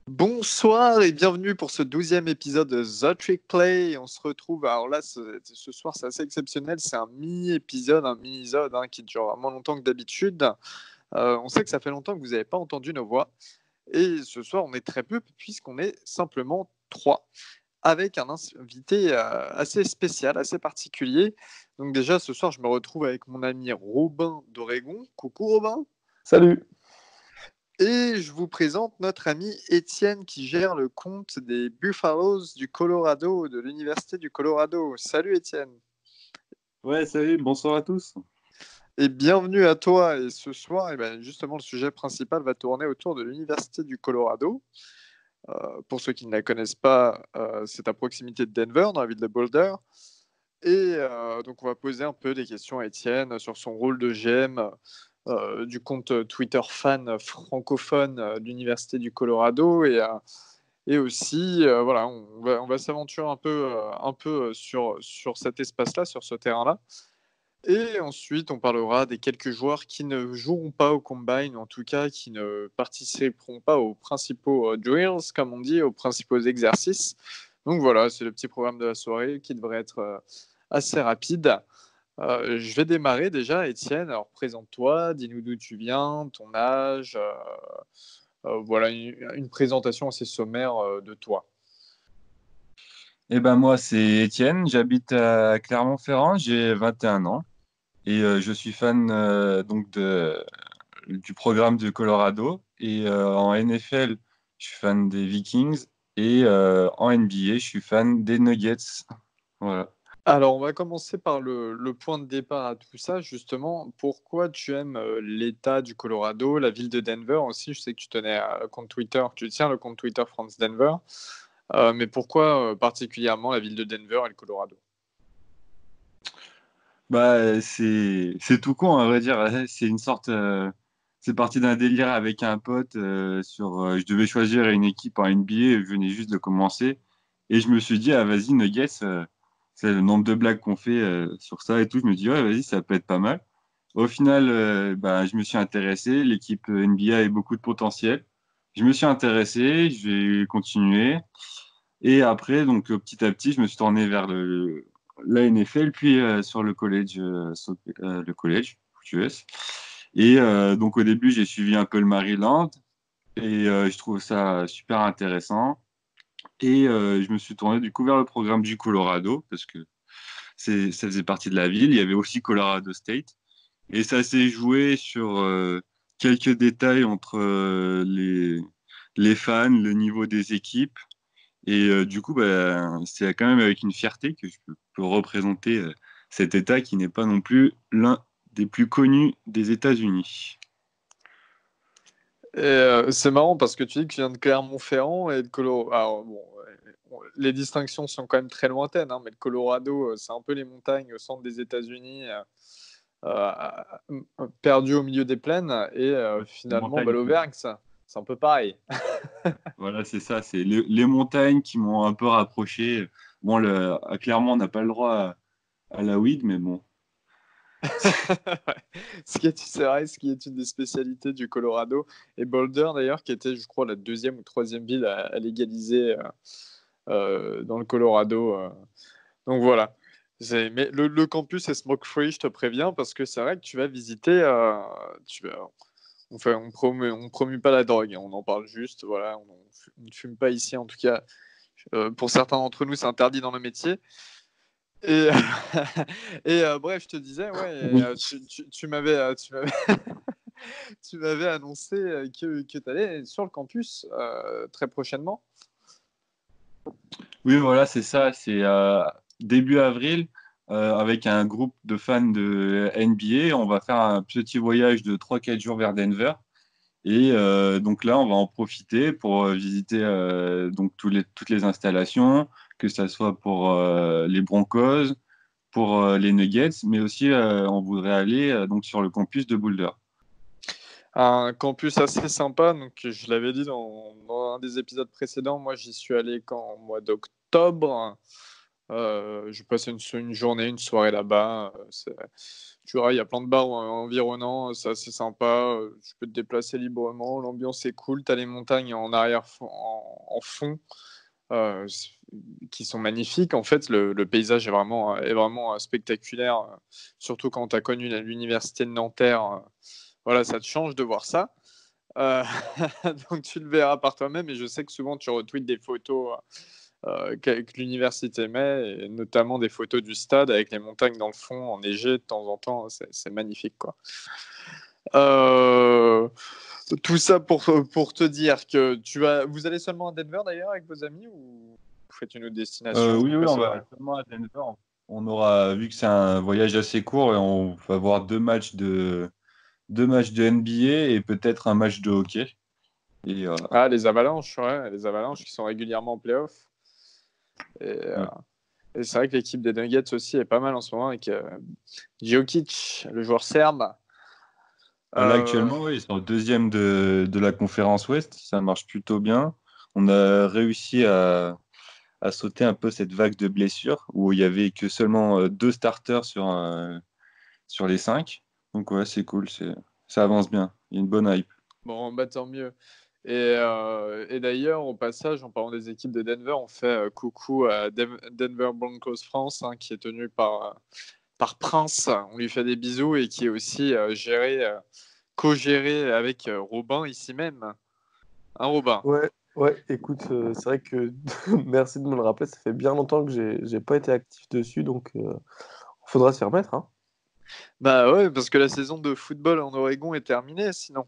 Bonsoir et bienvenue pour ce 12e épisode de The Trick Play. On se retrouve, alors là, ce soir, c'est assez exceptionnel. C'est un mini-épisode, un mini-sode qui dure moins longtemps que d'habitude. On sait que ça fait longtemps que vous n'avez pas entendu nos voix. Et ce soir, on est très peu puisqu'on est simplement trois, avec un invité assez spécial, assez particulier. Donc déjà, ce soir, je me retrouve avec mon ami Robin d'Oregon. Coucou Robin. Salut. Et je vous présente notre ami Étienne qui gère le compte des Buffaloes du Colorado, de l'Université du Colorado. Salut Étienne. Ouais, salut, bonsoir à tous. Et bienvenue à toi. Et ce soir, justement, le sujet principal va tourner autour de l'Université du Colorado. Pour ceux qui ne la connaissent pas, c'est à proximité de Denver, dans la ville de Boulder. Et donc, on va poser un peu des questions à Étienne sur son rôle de GM du compte Twitter fan francophone de l'Université du Colorado. Et aussi, voilà, on va s'aventurer un peu sur cet espace-là, sur ce terrain-là. Et ensuite, on parlera des quelques joueurs qui ne joueront pas au Combine, en tout cas qui ne participeront pas aux principaux drills, comme on dit, aux principaux exercices. Donc voilà, c'est le petit programme de la soirée qui devrait être assez rapide. Je vais démarrer déjà, Étienne. Alors présente-toi, dis-nous d'où tu viens, ton âge. Voilà, une présentation assez sommaire de toi. Eh ben moi, c'est Étienne, j'habite à Clermont-Ferrand, j'ai 21 ans et je suis fan du programme de Colorado et en NFL, je suis fan des Vikings et en NBA, je suis fan des Nuggets. Voilà. Alors, on va commencer par le point de départ à tout ça, justement. Pourquoi tu aimes l'État du Colorado, la ville de Denver aussi? Je sais que tu tenais le compte Twitter, tu tiens le compte Twitter France Denver. Mais pourquoi particulièrement la ville de Denver et le Colorado? Bah c'est tout con à vrai dire, c'est une sorte c'est parti d'un délire avec un pote je devais choisir une équipe en NBA, je venais juste de commencer et je me suis dit ah vas-y Nuggets c'est le nombre de blagues qu'on fait sur ça et tout, je me dis ouais vas-y ça peut être pas mal. Au final bah je me suis intéressé, l'équipe NBA a beaucoup de potentiel. Je me suis intéressé, j'ai continué et après donc petit à petit je me suis tourné vers la NFL, puis sur le collège US. Et donc au début, j'ai suivi un peu le Maryland et je trouve ça super intéressant. Et je me suis tourné du coup vers le programme du Colorado parce que ça faisait partie de la ville. Il y avait aussi Colorado State. Et ça s'est joué sur quelques détails entre les fans, le niveau des équipes. Et du coup, bah, c'est quand même avec une fierté que je peux représenter cet État qui n'est pas non plus l'un des plus connus des États-Unis. Et, c'est marrant parce que tu dis que tu viens de Clermont-Ferrand et de Colorado. Alors, bon, les distinctions sont quand même très lointaines, mais le Colorado, c'est un peu les montagnes au centre des États-Unis. Perdu au milieu des plaines et Ouais, les finalement montagnes. l'Auvergne, c'est un peu pareil. Voilà, c'est ça, c'est les montagnes qui m'ont un peu rapproché. Bon, clairement, on n'a pas le droit à la weed, mais bon. C'est vrai, ce qui est une des spécialités du Colorado et Boulder d'ailleurs, qui était, je crois, la deuxième ou troisième ville à légaliser dans le Colorado. Donc voilà. Mais le campus est smoke free, je te préviens, parce que c'est vrai que tu vas visiter. On promue pas la drogue, on en parle juste. Voilà, on ne fume pas ici, en tout cas. Pour certains d'entre nous, c'est interdit dans le métier. Et, et bref, je te disais, ouais, Oui. tu m'avais annoncé que tu allais sur le campus très prochainement. Oui, voilà, c'est ça. C'est début avril, avec un groupe de fans de NBA. On va faire un petit voyage de 3 4 jours vers Denver. Et donc là, on va en profiter pour visiter donc toutes les installations, que ce soit pour les Broncos, pour les Nuggets, mais aussi on voudrait aller donc sur le campus de Boulder. Un campus assez sympa, donc je l'avais dit dans un des épisodes précédents, moi j'y suis allé au mois d'octobre. Je passais une journée, une soirée là-bas. Tu vois, il y a plein de bars environnants, c'est sympa. Tu peux te déplacer librement, l'ambiance est cool. Tu as les montagnes en arrière, en fond, euh, qui sont magnifiques. En fait, le paysage est vraiment spectaculaire, surtout quand tu as connu l'université de Nanterre. Voilà, ça te change de voir ça. Euh, donc tu le verras par toi-même, et je sais que souvent tu retweets des photos que l'université met, et notamment des photos du stade avec les montagnes dans le fond, enneigées de temps en temps. C'est magnifique, quoi. Euh, Tout ça pour te dire que vous allez seulement à Denver d'ailleurs avec vos amis, ou vous faites une autre destination, Oui, vous oui, on passez va seulement à Denver. On aura vu que c'est un voyage assez court et on va voir deux matchs de NBA et peut-être un match de hockey. Et Ah, les Avalanches, ouais, les Avalanches qui sont régulièrement en playoff. Et, ouais. et c'est vrai que l'équipe des Nuggets aussi est pas mal en ce moment avec Jokic, le joueur serbe. Là, Euh, actuellement, oui, ils sont deuxième de la conférence Ouest. Ça marche plutôt bien. On a réussi à sauter un peu cette vague de blessures où il y avait que seulement deux starters sur les cinq. Donc, ouais, c'est cool. Ça avance bien. Il y a une bonne hype. Bon, bah tant mieux. Et d'ailleurs, au passage, en parlant des équipes de Denver, on fait coucou à Denver Broncos France, hein, qui est tenu par Prince. On lui fait des bisous, et qui est aussi co-géré avec Robin ici même. Hein, Robin? Ouais, ouais, écoute, c'est vrai que merci de me le rappeler, ça fait bien longtemps que j'ai pas été actif dessus, donc faudra s'y remettre, hein. Bah ouais, parce que la saison de football en Oregon est terminée, sinon.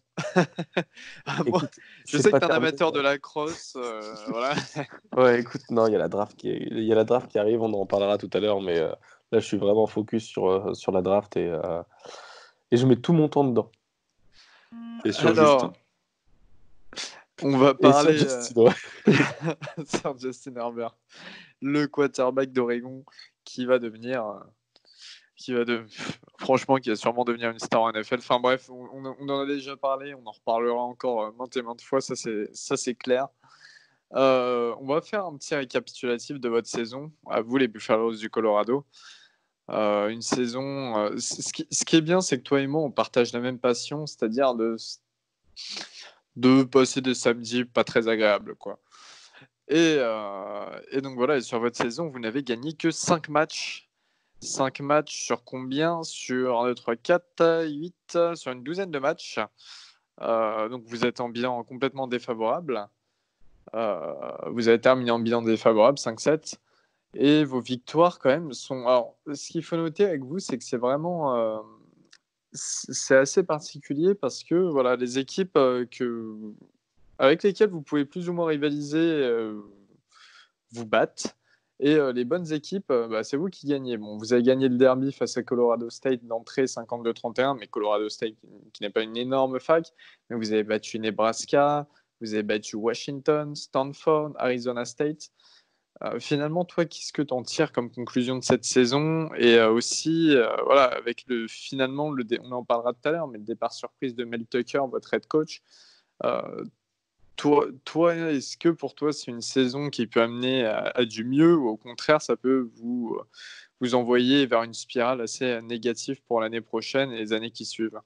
Ah, moi, Écoute, je c'est sais que pas tu es un terminé. amateur de la crosse, voilà. Ouais, écoute, non, il y a la draft qui arrive, on en parlera tout à l'heure, mais là, je suis vraiment focus sur la draft et je mets tout mon temps dedans. Et sur Justin. Alors, on va Et sur parler Justin, ouais. sur Justin Herbert, le quarterback d'Oregon qui va devenir, qui va de, franchement, qui va sûrement devenir une star en NFL. Enfin bref, on en a déjà parlé, on en reparlera encore maintes et maintes fois, ça c'est clair. On va faire un petit récapitulatif de votre saison, à vous les Buffaloes du Colorado. Une saison. Ce qui est bien, c'est que toi et moi, on partage la même passion, c'est-à-dire de passer des samedis pas très agréables, quoi. Et donc voilà, et sur votre saison, vous n'avez gagné que 5 matchs. 5 matchs sur combien? Sur 1, 2, 3, 4, 8, sur une douzaine de matchs. Donc vous êtes en bilan complètement défavorable. Vous avez terminé en bilan défavorable, 5-7. Et vos victoires, quand même, sont. Alors, ce qu'il faut noter avec vous, c'est que c'est vraiment. C'est assez particulier parce que voilà, les équipes avec lesquelles vous pouvez plus ou moins rivaliser vous battent. Et les bonnes équipes, bah, c'est vous qui gagnez. Bon, vous avez gagné le derby face à Colorado State d'entrée 52-31, mais Colorado State qui n'est pas une énorme fac, mais vous avez battu Nebraska, vous avez battu Washington, Stanford, Arizona State. Finalement, toi, qu'est-ce que tu en tires comme conclusion de cette saison? Et aussi, voilà, avec finalement, on en parlera tout à l'heure, mais le départ surprise de Mel Tucker, votre head coach, euh, toi, est-ce que pour toi, c'est une saison qui peut amener à du mieux, ou au contraire, ça peut vous envoyer vers une spirale assez négative pour l'année prochaine et les années qui suivent?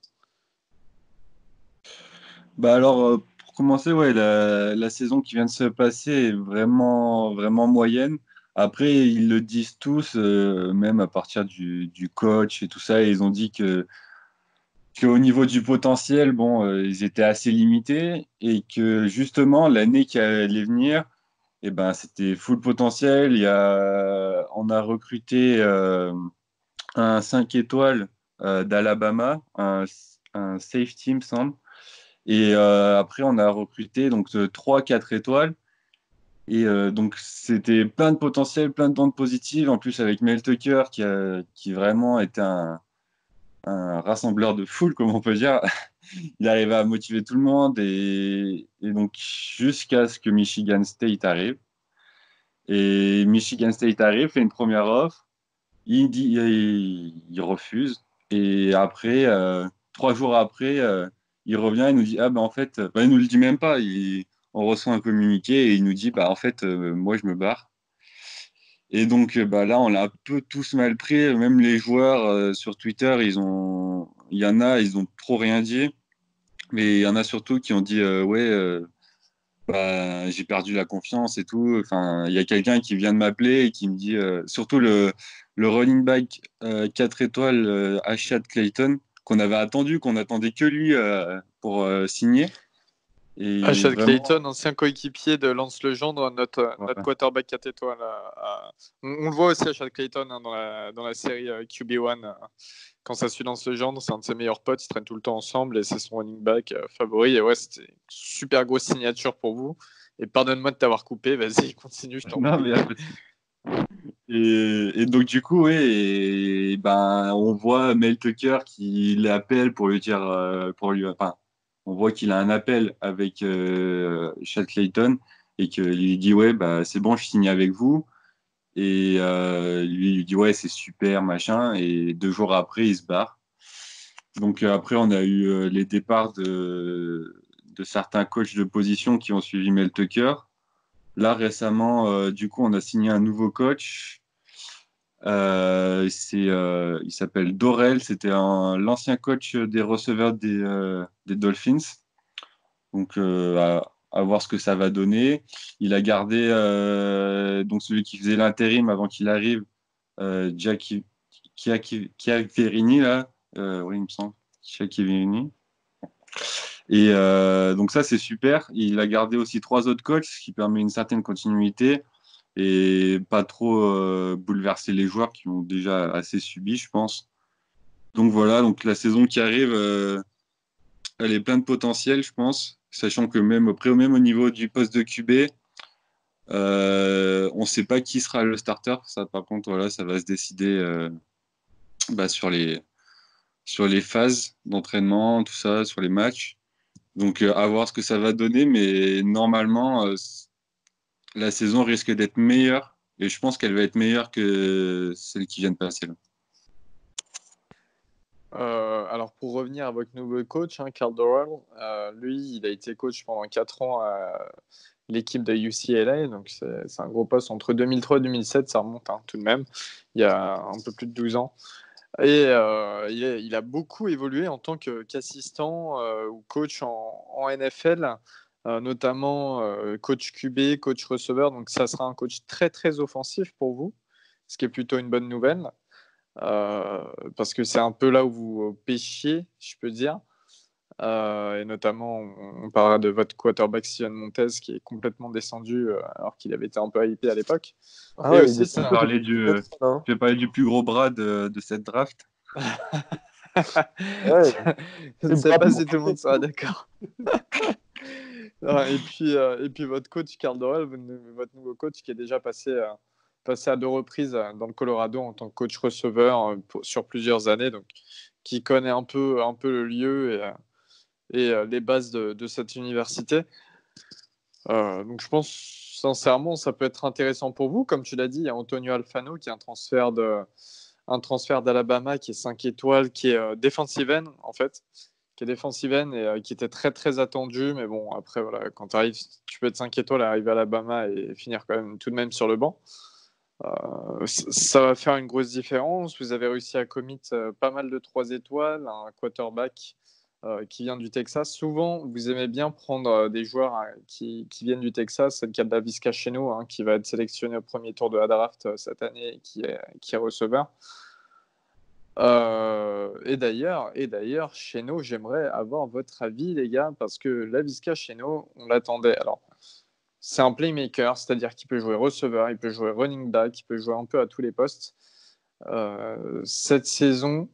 Bah alors, pour commencer, ouais, la saison qui vient de se passer est vraiment, vraiment moyenne. Après, ils le disent tous, même à partir du coach et tout ça, et ils ont dit qu'au niveau du potentiel, bon, ils étaient assez limités et que justement, l'année qui allait venir, eh ben, c'était full potentiel. On a recruté un 5 étoiles d'Alabama, un safety, me semble. Et après, on a recruté donc 3-4 étoiles. Et donc, c'était plein de potentiel, plein de bandes positives. En plus, avec Mel Tucker, qui vraiment était un rassembleur de foule, comme on peut dire. Il arrivait à motiver tout le monde. Et donc, jusqu'à ce que Michigan State arrive. Et Michigan State arrive, fait une première offre. Il refuse. Et après, 3 jours après, il revient et nous dit, ah ben en fait, bah, il nous le dit même pas. On reçoit un communiqué et il nous dit, bah en fait, moi je me barre. Et donc, là, on l'a un peu tous mal pris. Même les joueurs sur Twitter, il y en a, ils ont trop rien dit. Mais il y en a surtout qui ont dit, ouais, j'ai perdu la confiance et tout. Enfin, il y a quelqu'un qui vient de m'appeler et qui me dit, surtout le running back 4 étoiles, Ashad Clayton, qu'on attendait que lui pour signer. Et Ashad vraiment, Clayton, ancien coéquipier de Lance Legendre, notre voilà. quarterback 4 étoiles. On le voit aussi, Ashad Clayton, hein, dans la série QB1. Quand ça suit Lance Legendre, c'est un de ses meilleurs potes, ils traînent tout le temps ensemble et c'est son running back favori. Et ouais, c'était une super grosse signature pour vous. Et pardonne-moi de t'avoir coupé, vas-y, continue, je t'en Non, prie. mais et donc, du coup, ouais, on voit Mel Tucker qui l'appelle pour lui dire, enfin, on voit qu'il a un appel avec Chad Clayton et qu'il lui dit, ouais, c'est bon, je signe avec vous. Et lui, il lui dit, ouais, c'est super, machin. Et 2 jours après, il se barre. Donc, après, on a eu les départs de certains coachs de position qui ont suivi Mel Tucker. Là, récemment, du coup, on a signé un nouveau coach. Il s'appelle Dorel, c'était l'ancien coach des receveurs des Dolphins. Donc, à voir ce que ça va donner. Il a gardé donc celui qui faisait l'intérim avant qu'il arrive, Chiaverini, là. Oui, il me semble. Chiaverini. Et donc ça, c'est super. Il a gardé aussi 3 autres coachs, ce qui permet une certaine continuité et pas trop bouleverser les joueurs qui ont déjà assez subi, je pense. Donc voilà, donc la saison qui arrive, elle est pleine de potentiel, je pense, sachant que même au niveau du poste de QB, on ne sait pas qui sera le starter. Ça, par contre, voilà, ça va se décider sur les phases d'entraînement, tout ça, sur les matchs. Donc à voir ce que ça va donner, mais normalement, la saison risque d'être meilleure. Et je pense qu'elle va être meilleure que celle qui vient de passer là. Alors pour revenir à votre nouveau coach, hein, Carl Dorrell, lui, il a été coach pendant 4 ans à l'équipe de UCLA, donc c'est un gros poste entre 2003 et 2007, ça remonte hein, tout de même, il y a un peu plus de 12 ans. Et il a beaucoup évolué en tant qu'assistant ou coach en NFL, notamment coach QB, coach receveur, donc ça sera un coach très très offensif pour vous, ce qui est plutôt une bonne nouvelle. Parce que c'est un peu là où vous pêchiez, je peux dire. Et notamment, on parlera de votre quarterback Sion Montez qui est complètement descendu alors qu'il avait été un peu hypé à l'époque. Ah Et ouais, il aussi, descend ça... un peu hein. Je vais parler du plus gros bras de cette draft. Ouais, Je ne c'est sais pas pas pour si tout le monde sera d'accord. Et puis votre coach, Carl Dorrell, votre nouveau coach qui est déjà passé à 2 reprises dans le Colorado en tant que coach receveur sur plusieurs années, donc qui connaît un peu le lieu et les bases de cette université. Donc je pense sincèrement ça peut être intéressant pour vous. Comme tu l'as dit, il y a Antonio Alfano qui est un transfert d'Alabama qui est 5 étoiles, qui est defensive end en fait, qui est defensive end et qui était très très attendu. Mais bon, après voilà, quand tu arrives, tu peux être 5 étoiles, arriver à Alabama et finir quand même tout de même sur le banc. Ça va faire une grosse différence. Vous avez réussi à commit pas mal de 3 étoiles, un quarterback qui vient du Texas. Souvent, vous aimez bien prendre des joueurs qui viennent du Texas. C'est le cas de Laviska Shenault, hein, qui va être sélectionné au premier tour de la draft cette année et qui est receveur. Et d'ailleurs, Shenault, j'aimerais avoir votre avis, les gars, parce que Laviska Shenault, on l'attendait. Alors, c'est un playmaker, c'est-à-dire qu'il peut jouer receveur, il peut jouer running back, il peut jouer un peu à tous les postes. Cette saison,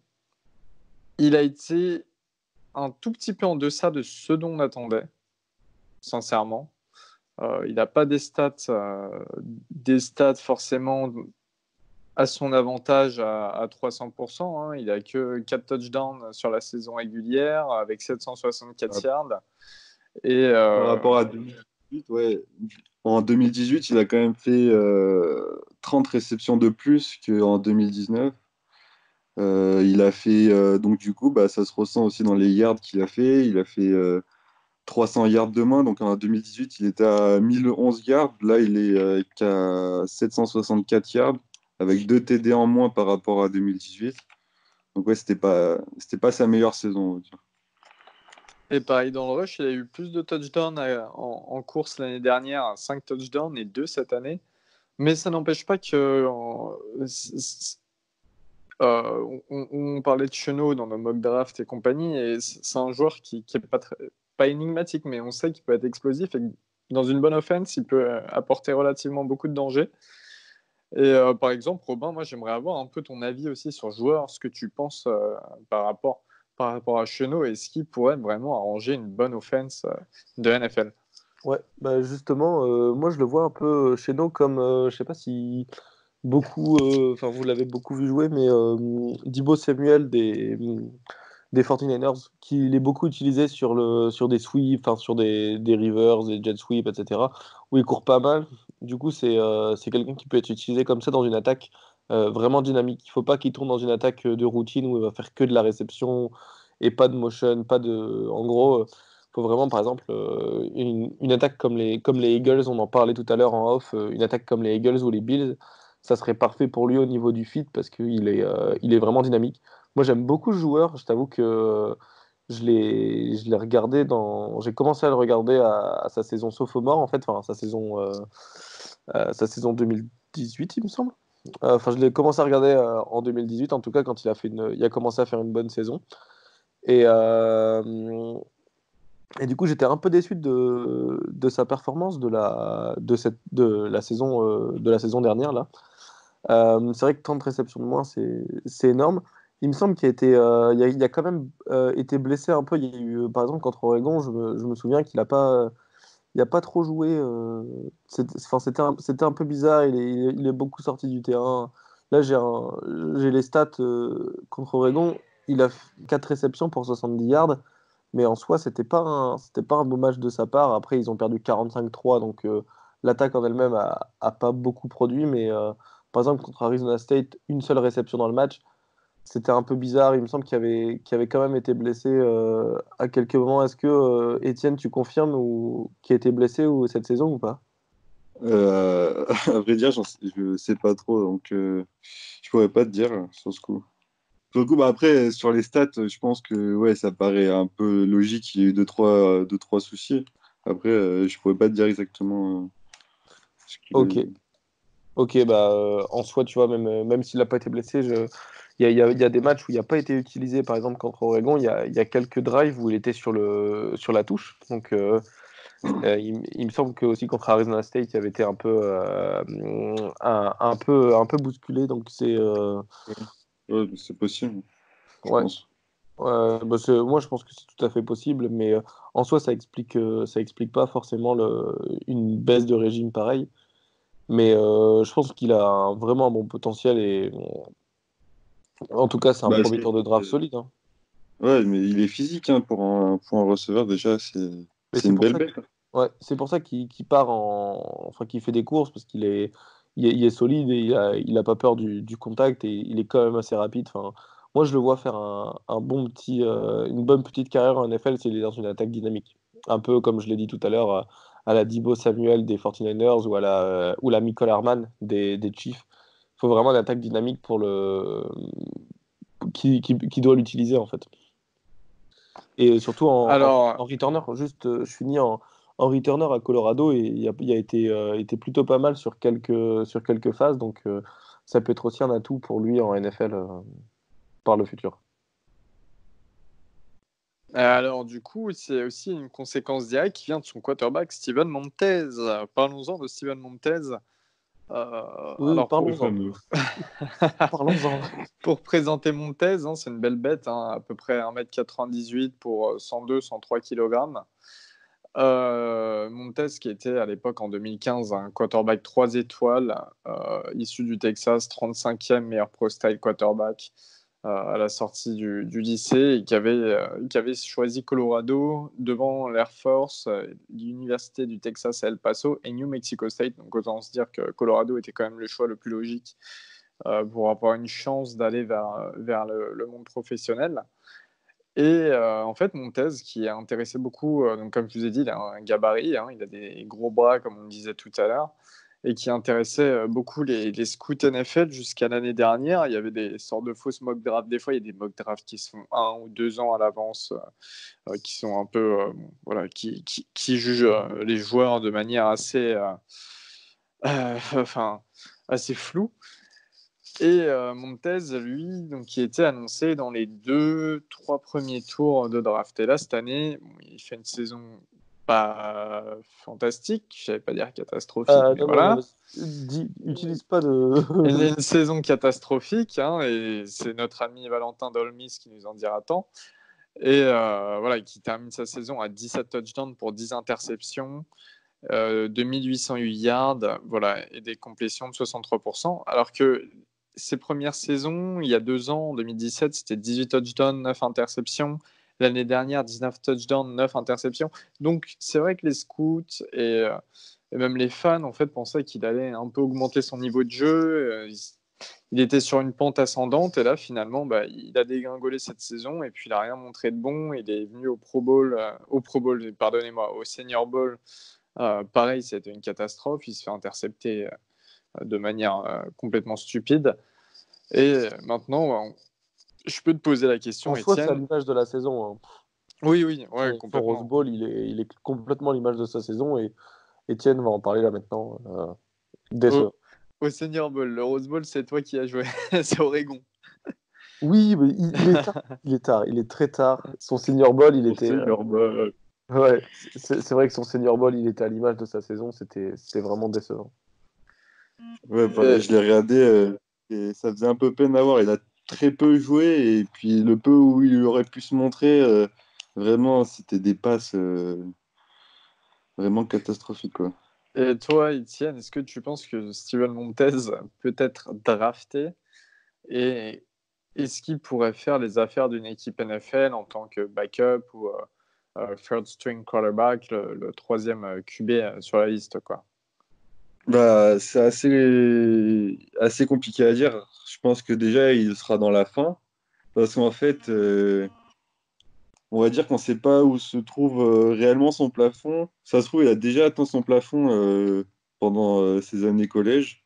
il a été un tout petit peu en deçà de ce dont on attendait, sincèrement. Il n'a pas des stats forcément à son avantage à 300%. Hein. Il n'a que 4 touchdowns sur la saison régulière avec 764 yards. Et, Par rapport à 2018, ouais. En 2018, il a quand même fait 30 réceptions de plus qu'en 2019. Il a fait, donc du coup, ça se ressent aussi dans les yards qu'il a fait. Il a fait 300 yards de moins. Donc en 2018, il était à 1011 yards. Là, il est qu'à 764 yards, avec 2 TD en moins par rapport à 2018. Donc ouais, c'était pas sa meilleure saison, on va dire. Et pareil, dans le rush, il a eu plus de touchdowns en course l'année dernière, 5 touchdowns et 2 cette année. Mais ça n'empêche pas que on parlait de Chenot dans nos mock drafts et compagnie, et c'est un joueur qui est pas énigmatique, mais on sait qu'il peut être explosif et que dans une bonne offense, il peut apporter relativement beaucoup de danger. Et par exemple, Robin, moi j'aimerais avoir un peu ton avis aussi sur le joueur, ce que tu penses par rapport à Chenot et ce qui pourrait vraiment arranger une bonne offense de NFL. Ouais, bah justement, moi je le vois un peu chez nous comme, je sais pas si beaucoup, enfin vous l'avez beaucoup vu jouer, mais Deebo Samuel des 49ers, qu'il est beaucoup utilisé sur des sweeps, enfin sur des rivers, des jet sweeps, etc., où il court pas mal. Du coup, c'est quelqu'un qui peut être utilisé comme ça dans une attaque vraiment dynamique. Il faut pas qu'il tourne dans une attaque de routine où il va faire que de la réception et pas de motion, pas de. En gros, faut vraiment, par exemple, une attaque comme les Eagles, on en parlait tout à l'heure en off, une attaque comme les Eagles ou les Bills, ça serait parfait pour lui au niveau du fit parce qu'il est vraiment dynamique. Moi, j'aime beaucoup ce joueur. Je t'avoue que je l'ai regardé j'ai commencé à le regarder à sa saison sophomore, en fait, enfin, sa saison 2018, il me semble. Enfin, je l'ai commencé à regarder en 2018, en tout cas, quand il a commencé à faire une bonne saison. Et, et du coup, j'étais un peu déçu de sa performance de la saison dernière, là. C'est vrai que 30 réceptions de moins, c'est énorme. Il me semble il a quand même été blessé un peu. Il y a eu, par exemple, contre Oregon, je me souviens qu'il a pas trop joué. Enfin, c'était un peu bizarre. Il est beaucoup sorti du terrain. Là, j'ai les stats contre Oregon. Il a 4 réceptions pour 70 yards. Mais en soi, c'était pas un beau match de sa part. Après, ils ont perdu 45-3. Donc, l'attaque en elle-même a pas beaucoup produit. Mais par exemple, contre Arizona State, une seule réception dans le match, c'était un peu bizarre. Il me semble qu'il avait quand même été blessé à quelques moments. Est-ce que, Étienne, tu confirmes qu'il a été blessé cette saison ou pas? À vrai dire, je sais pas trop, donc je pourrais pas te dire sur ce coup. Sur le coup, bah après, sur les stats, je pense que ouais, ça paraît un peu logique. Il y a eu deux, trois soucis. Après, je pourrais pas te dire exactement ce qu'il a Ok, eu. ok, bah en soi, tu vois, même s'il n'a pas été blessé, il y a des matchs où il n'a pas été utilisé. Par exemple, contre Oregon, il y a quelques drives où il était sur la touche. Donc, il me semble que aussi contre Arizona State, il avait été un peu bousculé. Donc, Ouais, c'est possible, je ouais. pense. Bah, moi, je pense que c'est tout à fait possible, mais en soi, ça explique pas forcément une baisse de régime pareil. Mais je pense qu'il a vraiment un bon potentiel et en tout cas, c'est un Bah, premier tour de draft solide, hein. ouais, mais il est physique hein, pour un receveur, déjà, c'est Mais c'est c'est une pour belle ça bête. ouais, c'est pour ça qu'il part enfin, qu'il fait des courses parce qu'il est solide et il a pas peur du contact et il est quand même assez rapide. Enfin, moi, je le vois faire une bonne petite carrière en NFL s'il est dans une attaque dynamique. Un peu comme je l'ai dit tout à l'heure à la Deebo Samuel des 49ers ou la Mecole Hardman des Chiefs. Il faut vraiment une attaque dynamique qui doit l'utiliser en fait. Et surtout en Alors, returner, juste je finis en returner à Colorado et il a été plutôt pas mal sur quelques phases, donc ça peut être aussi un atout pour lui en NFL par le futur. alors, du coup, c'est aussi une conséquence directe qui vient de son quarterback, Steven Montez. Parlons-en de Steven Montez. Oui, Alors, Le parlons-en. fameux. Parlons-en. pour présenter Montez, hein, c'est une belle bête, hein, à peu près 1,98 m pour 102-103 kg. Montez, qui était à l'époque en 2015 un quarterback 3 étoiles, issu du Texas, 35e meilleur pro-style quarterback à la sortie du lycée, et qui avait choisi Colorado devant l'Air Force, l'Université du Texas à El Paso et New Mexico State. Donc autant se dire que Colorado était quand même le choix le plus logique pour avoir une chance d'aller vers le monde professionnel. Et en fait, Montez, qui a intéressé beaucoup, donc comme je vous ai dit, il a un gabarit, hein, il a des gros bras, comme on disait tout à l'heure, et qui intéressait beaucoup les scouts NFL jusqu'à l'année dernière. Il y avait des sortes de fausses mock drafts. Des fois, il y a des mock drafts qui sont 1 ou 2 ans à l'avance, qui sont un peu, voilà, qui jugent les joueurs de manière assez, enfin, assez floue. Et Montez, lui, donc, qui était annoncé dans les 2-3 premiers tours de draft. Et là, cette année, bon, il fait une saison pas fantastique, je ne vais pas dire catastrophique, mais Non, non, voilà. utilise pas de. Une saison catastrophique, hein, et c'est notre ami Valentin Dolmis qui nous en dira tant. Et voilà, qui termine sa saison à 17 touchdowns pour 10 interceptions, 2808 yards, voilà, et des complétions de 63%. Alors que ses premières saisons, il y a 2 ans, en 2017, c'était 18 touchdowns, 9 interceptions. L'année dernière, 19 touchdowns, 9 interceptions. Donc, c'est vrai que les scouts et même les fans, en fait, pensaient qu'il allait un peu augmenter son niveau de jeu. Il était sur une pente ascendante et là, finalement, il a dégringolé cette saison et puis il n'a rien montré de bon. Il est venu pardonnez-moi, au Senior Bowl. Pareil, c'était une catastrophe. Il se fait intercepter de manière complètement stupide. Et maintenant, je peux te poser la question, En soi, c'est à Étienne. l'image de la saison, hein. Oui, oui, ouais, Son Rose complètement. Bowl, il est complètement l'image de sa saison et Étienne va en parler là maintenant. Au, Décevant. au Senior Bowl, le Rose Bowl, c'est toi qui as joué. C'est Oregon. Oui, mais il est tard. Il est tard. Il est très tard. Son Senior Bowl, il était. Ouais, c'est vrai que son Senior Bowl, il était à l'image de sa saison. C'était vraiment décevant. Ouais, pareil, je l'ai regardé et ça faisait un peu peine à voir. Il a très peu joué et puis le peu où il aurait pu se montrer, vraiment, c'était des passes vraiment catastrophiques, quoi. Et toi, Étienne, est-ce que tu penses que Steven Montez peut être drafté et est-ce qu'il pourrait faire les affaires d'une équipe NFL en tant que backup ou third string quarterback, le troisième QB sur la liste, quoi? Bah, c'est assez compliqué à dire. Je pense que déjà, il sera dans la fin. Parce qu'en fait, on va dire qu'on ne sait pas où se trouve réellement son plafond. Ça se trouve, il a déjà atteint son plafond pendant ses années collège.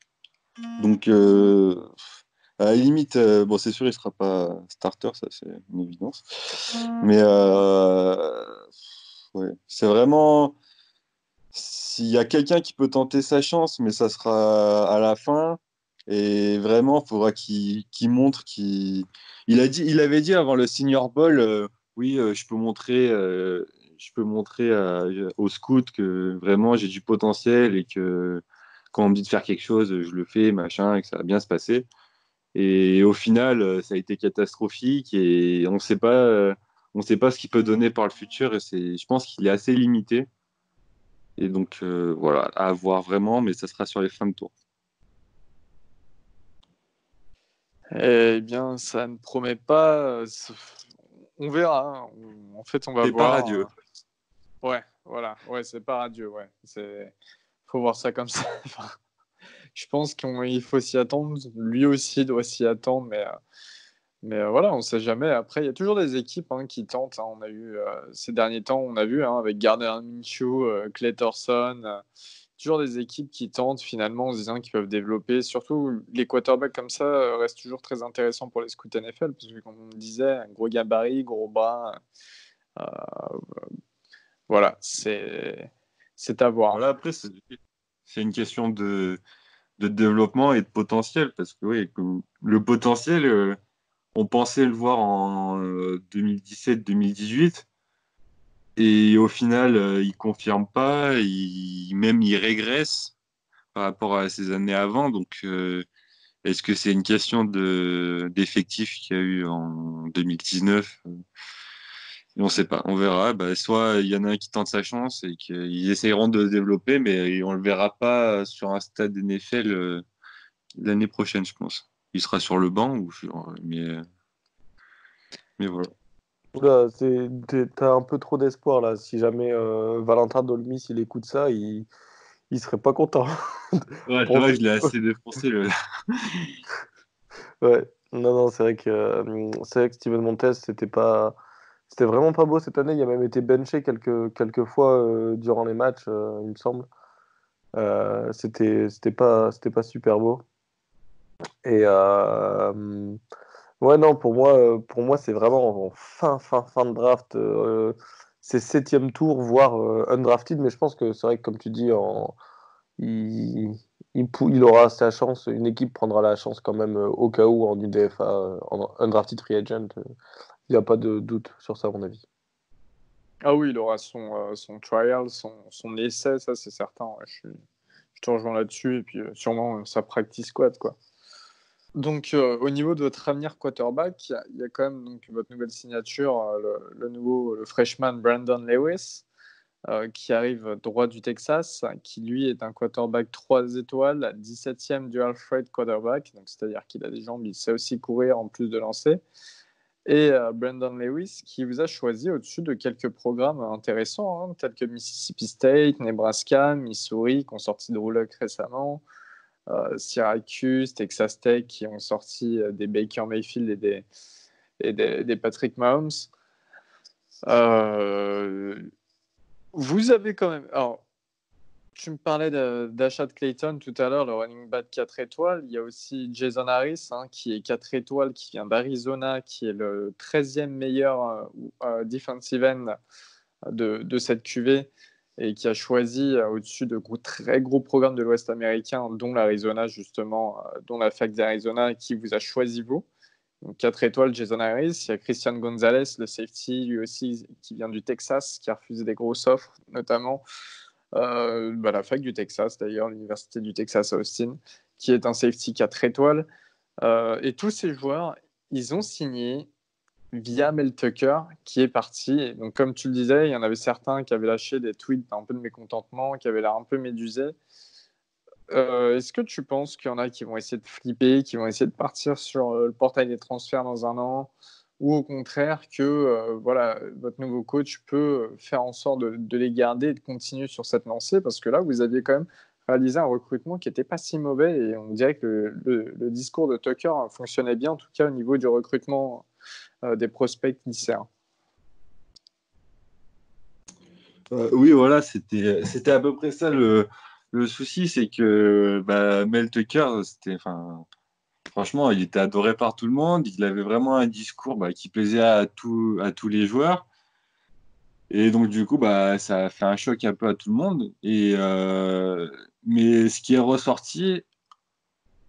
Donc, à la limite, bon, c'est sûr, il ne sera pas starter, ça c'est une évidence. Mais ouais, c'est vraiment. S'il y a quelqu'un qui peut tenter sa chance, mais ça sera à la fin. Et vraiment, il faudra qu'il montre qu'il. Il avait dit avant le Senior Bowl, oui, je peux montrer aux scouts que vraiment j'ai du potentiel et que quand on me dit de faire quelque chose, je le fais, machin, et que ça va bien se passer. Et au final, ça a été catastrophique et on sait pas ce qu'il peut donner par le futur. Et je pense qu'il est assez limité. Et donc, voilà, à voir vraiment, mais ça sera sur les fins de tour. Eh bien, ça ne promet pas. On verra, hein. En fait, on va C'est pas voir. radieux. Ouais, voilà. Ouais, c'est pas radieux. Ouais, faut voir ça comme ça. Enfin, je pense qu'il faut s'y attendre. Lui aussi doit s'y attendre, mais voilà, on ne sait jamais. Après, il y a toujours des équipes, hein, qui tentent, hein. On a eu ces derniers temps, on a vu, hein, avec Gardner Minshew, Clay Thompson, toujours des équipes qui tentent finalement en se disant qu'ils peuvent développer. Surtout les quarterbacks comme ça restent toujours très intéressants pour les scouts NFL parce que comme on me disait, un gros gabarit, gros bras, euh, voilà, c'est à voir. Voilà, après, c'est une question de développement et de potentiel, parce que oui, le potentiel, on pensait le voir en 2017-2018, et au final, il confirme pas, même il régresse par rapport à ces années avant, donc est-ce que c'est une question d'effectif qu'il y a eu en 2019? On ne sait pas, on verra. Bah, soit il y en a un qui tente sa chance et qu'ils essayeront de le développer, mais on ne le verra pas sur un stade NFL l'année prochaine, je pense. Il sera sur le banc, mais voilà. Oula, t'as un peu trop d'espoir là. Si jamais Valentin Dolmis il écoute ça, il serait pas content. Ouais, c'est Pense- vrai que je l'ai assez défoncé. Ouais. Non, non, c'est vrai que Steven Montez, c'était pas. C'était vraiment pas beau cette année. Il a même été benché quelques fois durant les matchs, il me semble. C'était pas super beau. Et ouais, non, pour moi c'est vraiment en fin de draft. C'est septième tour, voire undrafted. Mais je pense que c'est vrai que, comme tu dis, il, il aura sa chance. Une équipe prendra la chance quand même au cas où en UDFA, en undrafted free agent. Il n'y a pas de doute sur ça, à mon avis. Ah oui, il aura son trial, son essai, ça c'est certain. Ouais, je te rejoins là-dessus. Et puis sûrement sa practice squad, quoi. Donc, au niveau de votre avenir quarterback, il y a quand même donc, votre nouvelle signature, le freshman Brandon Lewis, qui arrive droit du Texas, qui lui est un quarterback 3 étoiles, 17e du Alfred quarterback, donc c'est-à-dire qu'il a des jambes, il sait aussi courir en plus de lancer. Et Brandon Lewis, qui vous a choisi au-dessus de quelques programmes intéressants, hein, tels que Mississippi State, Nebraska, Missouri, qui ont sorti de Drew Lock récemment, Syracuse, Texas Tech, qui ont sorti des Baker Mayfield et des Patrick Mahomes. Vous avez quand même... Alors, tu me parlais d'achat de Clayton tout à l'heure, le running back 4 étoiles. Il y a aussi Jason Harris, hein, qui est 4 étoiles, qui vient d'Arizona, qui est le 13e meilleur defensive end de cette QV et qui a choisi au-dessus de très gros programmes de l'Ouest américain, dont l'Arizona, justement, dont la fac d'Arizona, qui vous a choisi vous. Donc 4 étoiles, Jason Harris. Il y a Christian Gonzalez, le safety, lui aussi, qui vient du Texas, qui a refusé des grosses offres, notamment la fac du Texas, d'ailleurs, l'université du Texas à Austin, qui est un safety 4 étoiles. Et tous ces joueurs, ils ont signé via Mel Tucker, qui est parti. Et donc, comme tu le disais, il y en avait certains qui avaient lâché des tweets un peu de mécontentement, qui avaient l'air un peu médusés. Est-ce que tu penses qu'il y en a qui vont essayer de flipper, qui vont essayer de partir sur le portail des transferts dans un an, ou au contraire que votre nouveau coach peut faire en sorte de les garder et de continuer sur cette lancée, parce que là, vous aviez quand même réalisé un recrutement qui n'était pas si mauvais, et on dirait que le discours de Tucker fonctionnait bien, en tout cas au niveau du recrutement des prospects lycéens. Oui, voilà, c'était à peu près ça le souci, c'est que Mel Tucker, franchement, il était adoré par tout le monde. Il avait vraiment un discours qui plaisait à tous les joueurs. Et donc, du coup, ça a fait un choc un peu à tout le monde. Mais ce qui est ressorti,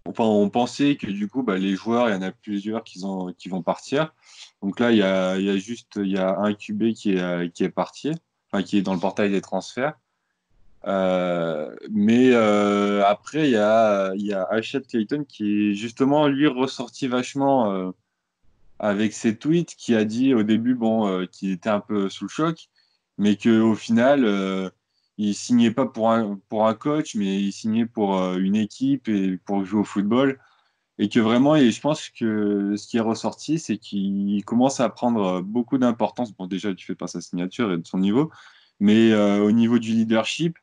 enfin, on pensait que du coup, les joueurs, il y en a plusieurs qui vont partir. Donc là, il y a un QB qui est parti, enfin, qui est dans le portail des transferts. Mais après, il y a Hachette Clayton qui est justement, lui, ressorti vachement avec ses tweets, qui a dit au début qu'il était un peu sous le choc, mais qu'au final, il signait pas pour un coach, mais il signait pour une équipe et pour jouer au football. Et que vraiment, et je pense que ce qui est ressorti, c'est qu'il commence à prendre beaucoup d'importance, bon déjà du fait par sa signature et de son niveau, mais au niveau du leadership,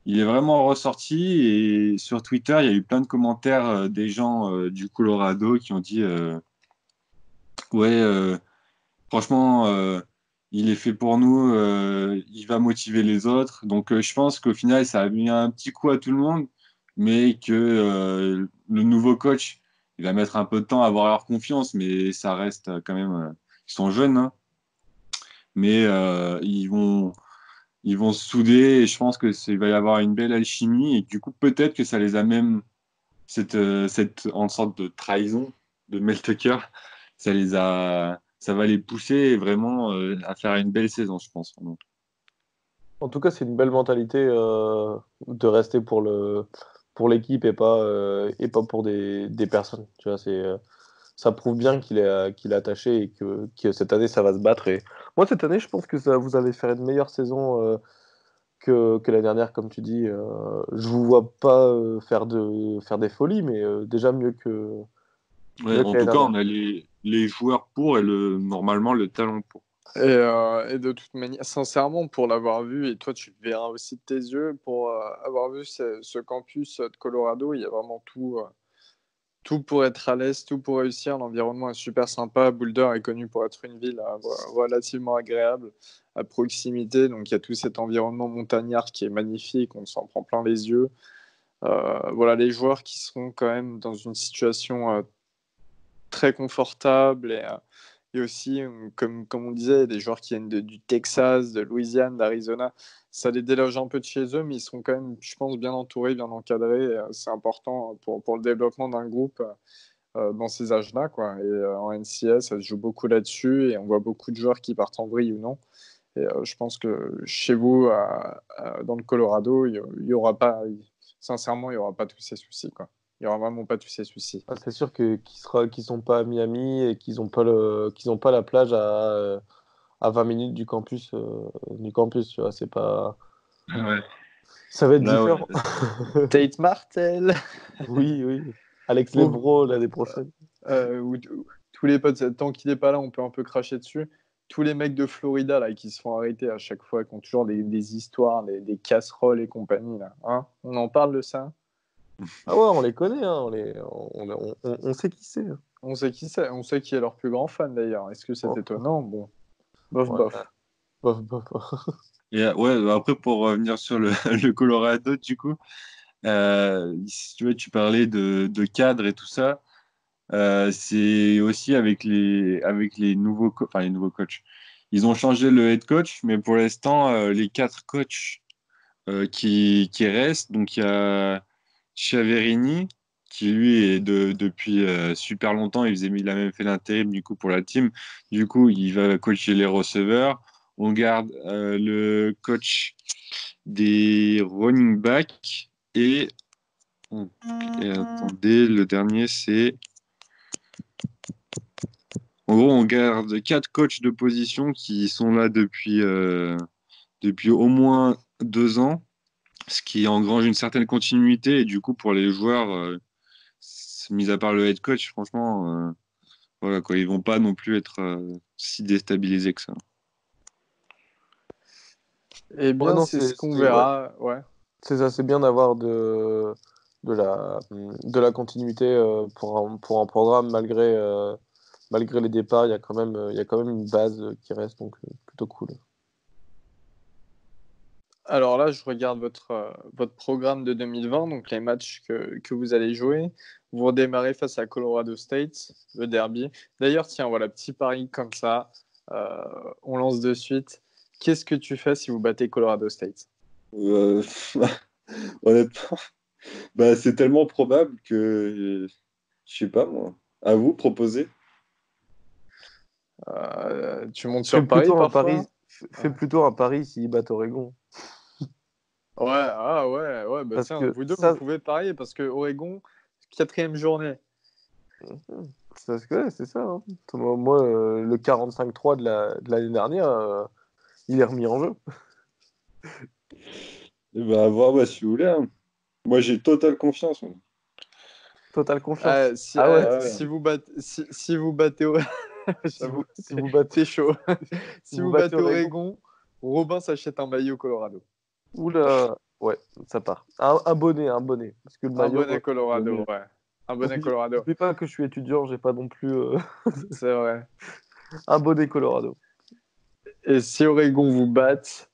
il est vraiment ressorti. Et sur Twitter, il y a eu plein de commentaires des gens du Colorado qui ont dit ouais, franchement, il est fait pour nous, il va motiver les autres. Donc je pense qu'au final, ça a mis un petit coup à tout le monde, mais que le nouveau coach, il va mettre un peu de temps à avoir leur confiance, mais ça reste quand même, ils sont jeunes, hein, mais ils vont se souder et je pense que il va y avoir une belle alchimie et du coup peut-être que ça les a même cette en sorte de trahison de Mel Tucker, ça va les pousser vraiment à faire une belle saison, je pense. Donc, En tout cas, c'est une belle mentalité de rester pour l'équipe et pas pour des personnes. Tu vois, ça prouve bien qu'il est attaché et que cette année, ça va se battre. Et moi, cette année, je pense que ça, vous allez faire une meilleure saison que l'année dernière, comme tu dis. Je vous vois pas faire des folies, mais déjà ouais, mieux que en l'année tout cas, on dernière. a les joueurs pour et normalement le talent pour. Et de toute manière, sincèrement, pour l'avoir vu, et toi tu le verras aussi de tes yeux, pour avoir vu ce campus de Colorado, il y a vraiment tout. tout pour être à l'aise, tout pour réussir. L'environnement est super sympa. Boulder est connu pour être une ville relativement agréable, à proximité. Donc il y a tout cet environnement montagnard qui est magnifique. On s'en prend plein les yeux. Voilà, les joueurs qui seront quand même dans une situation très confortable et aussi, comme on disait, des joueurs qui viennent du Texas, de Louisiane, d'Arizona. Ça les déloge un peu de chez eux, mais ils seront quand même, je pense, bien entourés, bien encadrés. C'est important pour le développement d'un groupe dans ces âges-là, quoi. Et en NCS, ça se joue beaucoup là-dessus et on voit beaucoup de joueurs qui partent en vrille ou non. Et je pense que chez vous, dans le Colorado, il y aura pas, sincèrement, il n'y aura pas tous ces soucis, quoi. Il n'y aura vraiment pas tous ces soucis. Ah, c'est sûr qu'ils sont pas à Miami et qu'ils ont pas la plage à 20 minutes du campus, tu vois, c'est pas... Ouais. Ça va être Là, ouais. différent. Tate Martell Oui, oui. Alex Bon. Lebro l'année prochaine. Tous les potes, tant qu'il n'est pas là, on peut un peu cracher dessus. Tous les mecs de Florida là, qui se font arrêter à chaque fois, qui ont toujours des histoires, des casseroles et compagnie. Là. Hein, on en parle de ça. Ah ouais, on les connaît, hein, on sait qui c'est. On sait qui c'est. On sait qui est leur plus grand fan d'ailleurs. Est-ce que c'est Oh, étonnant? Bon, bof, ouais. bof. Bof, bof, bof. Et ouais, après, pour revenir sur le Colorado, du coup, si tu veux, tu parlais de cadre et tout ça. C'est aussi avec les enfin, les nouveaux coachs. Ils ont changé le head coach, mais pour l'instant, les quatre coachs qui restent, donc il y a Chiaverini, qui lui est depuis super longtemps, il a même fait l'intérim du coup pour la team. Du coup, il va coacher les receveurs. On garde le coach des running backs et attendez, le dernier c'est en gros, on garde quatre coachs de position qui sont là depuis au moins 2 ans, ce qui engrange une certaine continuité. Et du coup, pour les joueurs, mis à part le head coach, franchement, voilà quoi, ils vont pas non plus être si déstabilisés que ça. Eh Ouais, bien, non, c'est ce qu'on ouais. verra. Ouais. C'est ça, c'est bien d'avoir de la continuité pour un programme malgré les départs, il y a quand même une base qui reste, donc plutôt cool. Alors là, je regarde votre programme de 2020, donc les matchs que vous allez jouer. Vous redémarrez face à Colorado State, le derby. D'ailleurs, tiens, voilà, petit pari comme ça. Euh, on lance de suite. Qu'est-ce que tu fais si vous battez Colorado State? Euh, honnêtement, bah, c'est tellement probable que je sais pas moi. À vous proposer. Tu montes Fais sur Paris plutôt un pari, parfois? fais plutôt un pari s'ils battent Oregon. Ouais, ah ouais, bah Parce tiens, que vous deux, vous ça, pouvez parier parce que Oregon, 4e journée. c'est ça. Hein. Moi, le 45-3 de l'année dernière, il est remis en jeu. Eh ben, à voir, bah, si vous voulez, hein. Moi, j'ai totale confiance, moi. Totale confiance. Si, Ah ouais, Ah ouais. si vous battez, si vous battez, j'avoue, si vous battez, c'est chaud. si Si vous vous battez battez Oregon, Oregon, Robin s'achète un maillot Colorado. oula, ouais, ça part. Un bonnet, parce que le Un maillot. bonnet Colorado, ouais. Un bonnet Colorado, Oublie pas que je suis étudiant, j'ai pas non plus c'est vrai. un bonnet Colorado. Et si Oregon vous batte,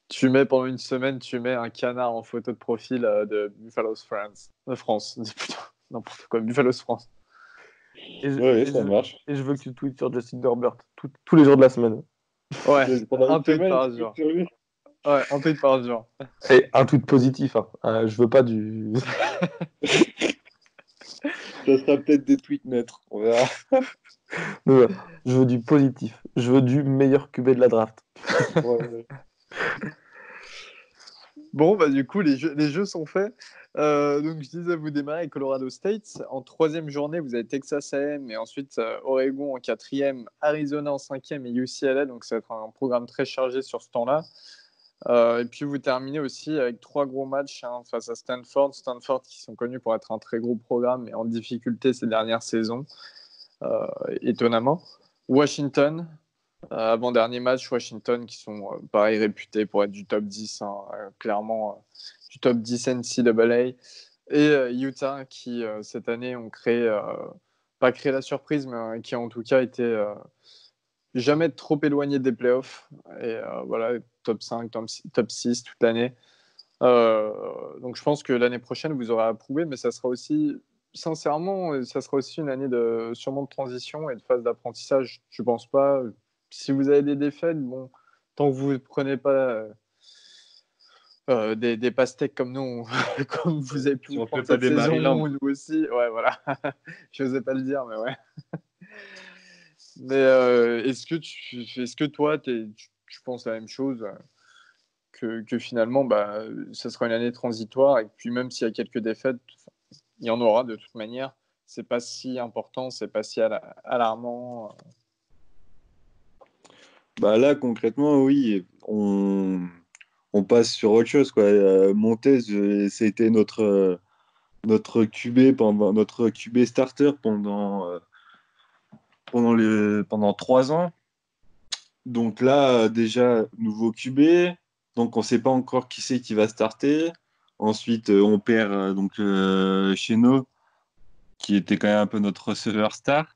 tu mets pendant une semaine, tu mets un canard en photo de profil de Buffalo's France. France, putain, n'importe quoi, Buffalo's France. Et je, Ouais, et ça je, marche. et je veux que tu tweets sur Justin Herbert tous les jours de la semaine. Ouais, Pendant un une tweet semaine, par tu peux jour. sur lui. Ouais, un tweet par jour. Et un tweet positif, hein. Je veux pas du. Ça sera peut-être des tweets maîtres. On verra. Non, je veux du positif. Je veux du meilleur QB de la draft. Ouais, ouais. Bon, bah du coup, les jeux sont faits. Donc, je disais, vous démarrez avec Colorado State. En 3e journée, vous avez Texas A&M et ensuite Oregon en 4e, Arizona en 5e et UCLA. Donc, ça va être un programme très chargé sur ce temps-là. Et puis, vous terminez aussi avec 3 gros matchs face à Stanford. Stanford qui sont connus pour être un très gros programme mais en difficulté ces dernières saisons, étonnamment. Washington, avant-dernier match, Washington, qui sont pareil réputés pour être du top 10, clairement du top 10 NCAA. Et Utah, qui cette année ont pas créé la surprise, mais qui en tout cas été jamais trop éloigné des playoffs. Et voilà, top 5, top 6 toute l'année. Donc je pense que l'année prochaine, vous aurez approuvé, mais ça sera aussi, sincèrement, ça sera aussi une année sûrement de transition et de phase d'apprentissage. Je pense pas. Si vous avez des défaites, bon, tant que vous ne prenez pas des pastèques comme nous, comme vous avez pu Si vous on fait prendre pas cette des saison, Maryland. nous aussi. Ouais, voilà. Je n'osais pas le dire, mais ouais. Mais est-ce que toi, tu penses la même chose que finalement, bah, ça sera une année transitoire et puis même s'il y a quelques défaites, il y en aura de toute manière. C'est pas si important, c'est pas si alarmant. Bah là, concrètement, oui, on passe sur autre chose, quoi. Montez, c'était notre QB notre QB starter pendant 3 ans. Donc là, déjà, nouveau QB. Donc on ne sait pas encore qui c'est qui va starter. Ensuite, on perd Cheno, qui était quand même un peu notre receveur star.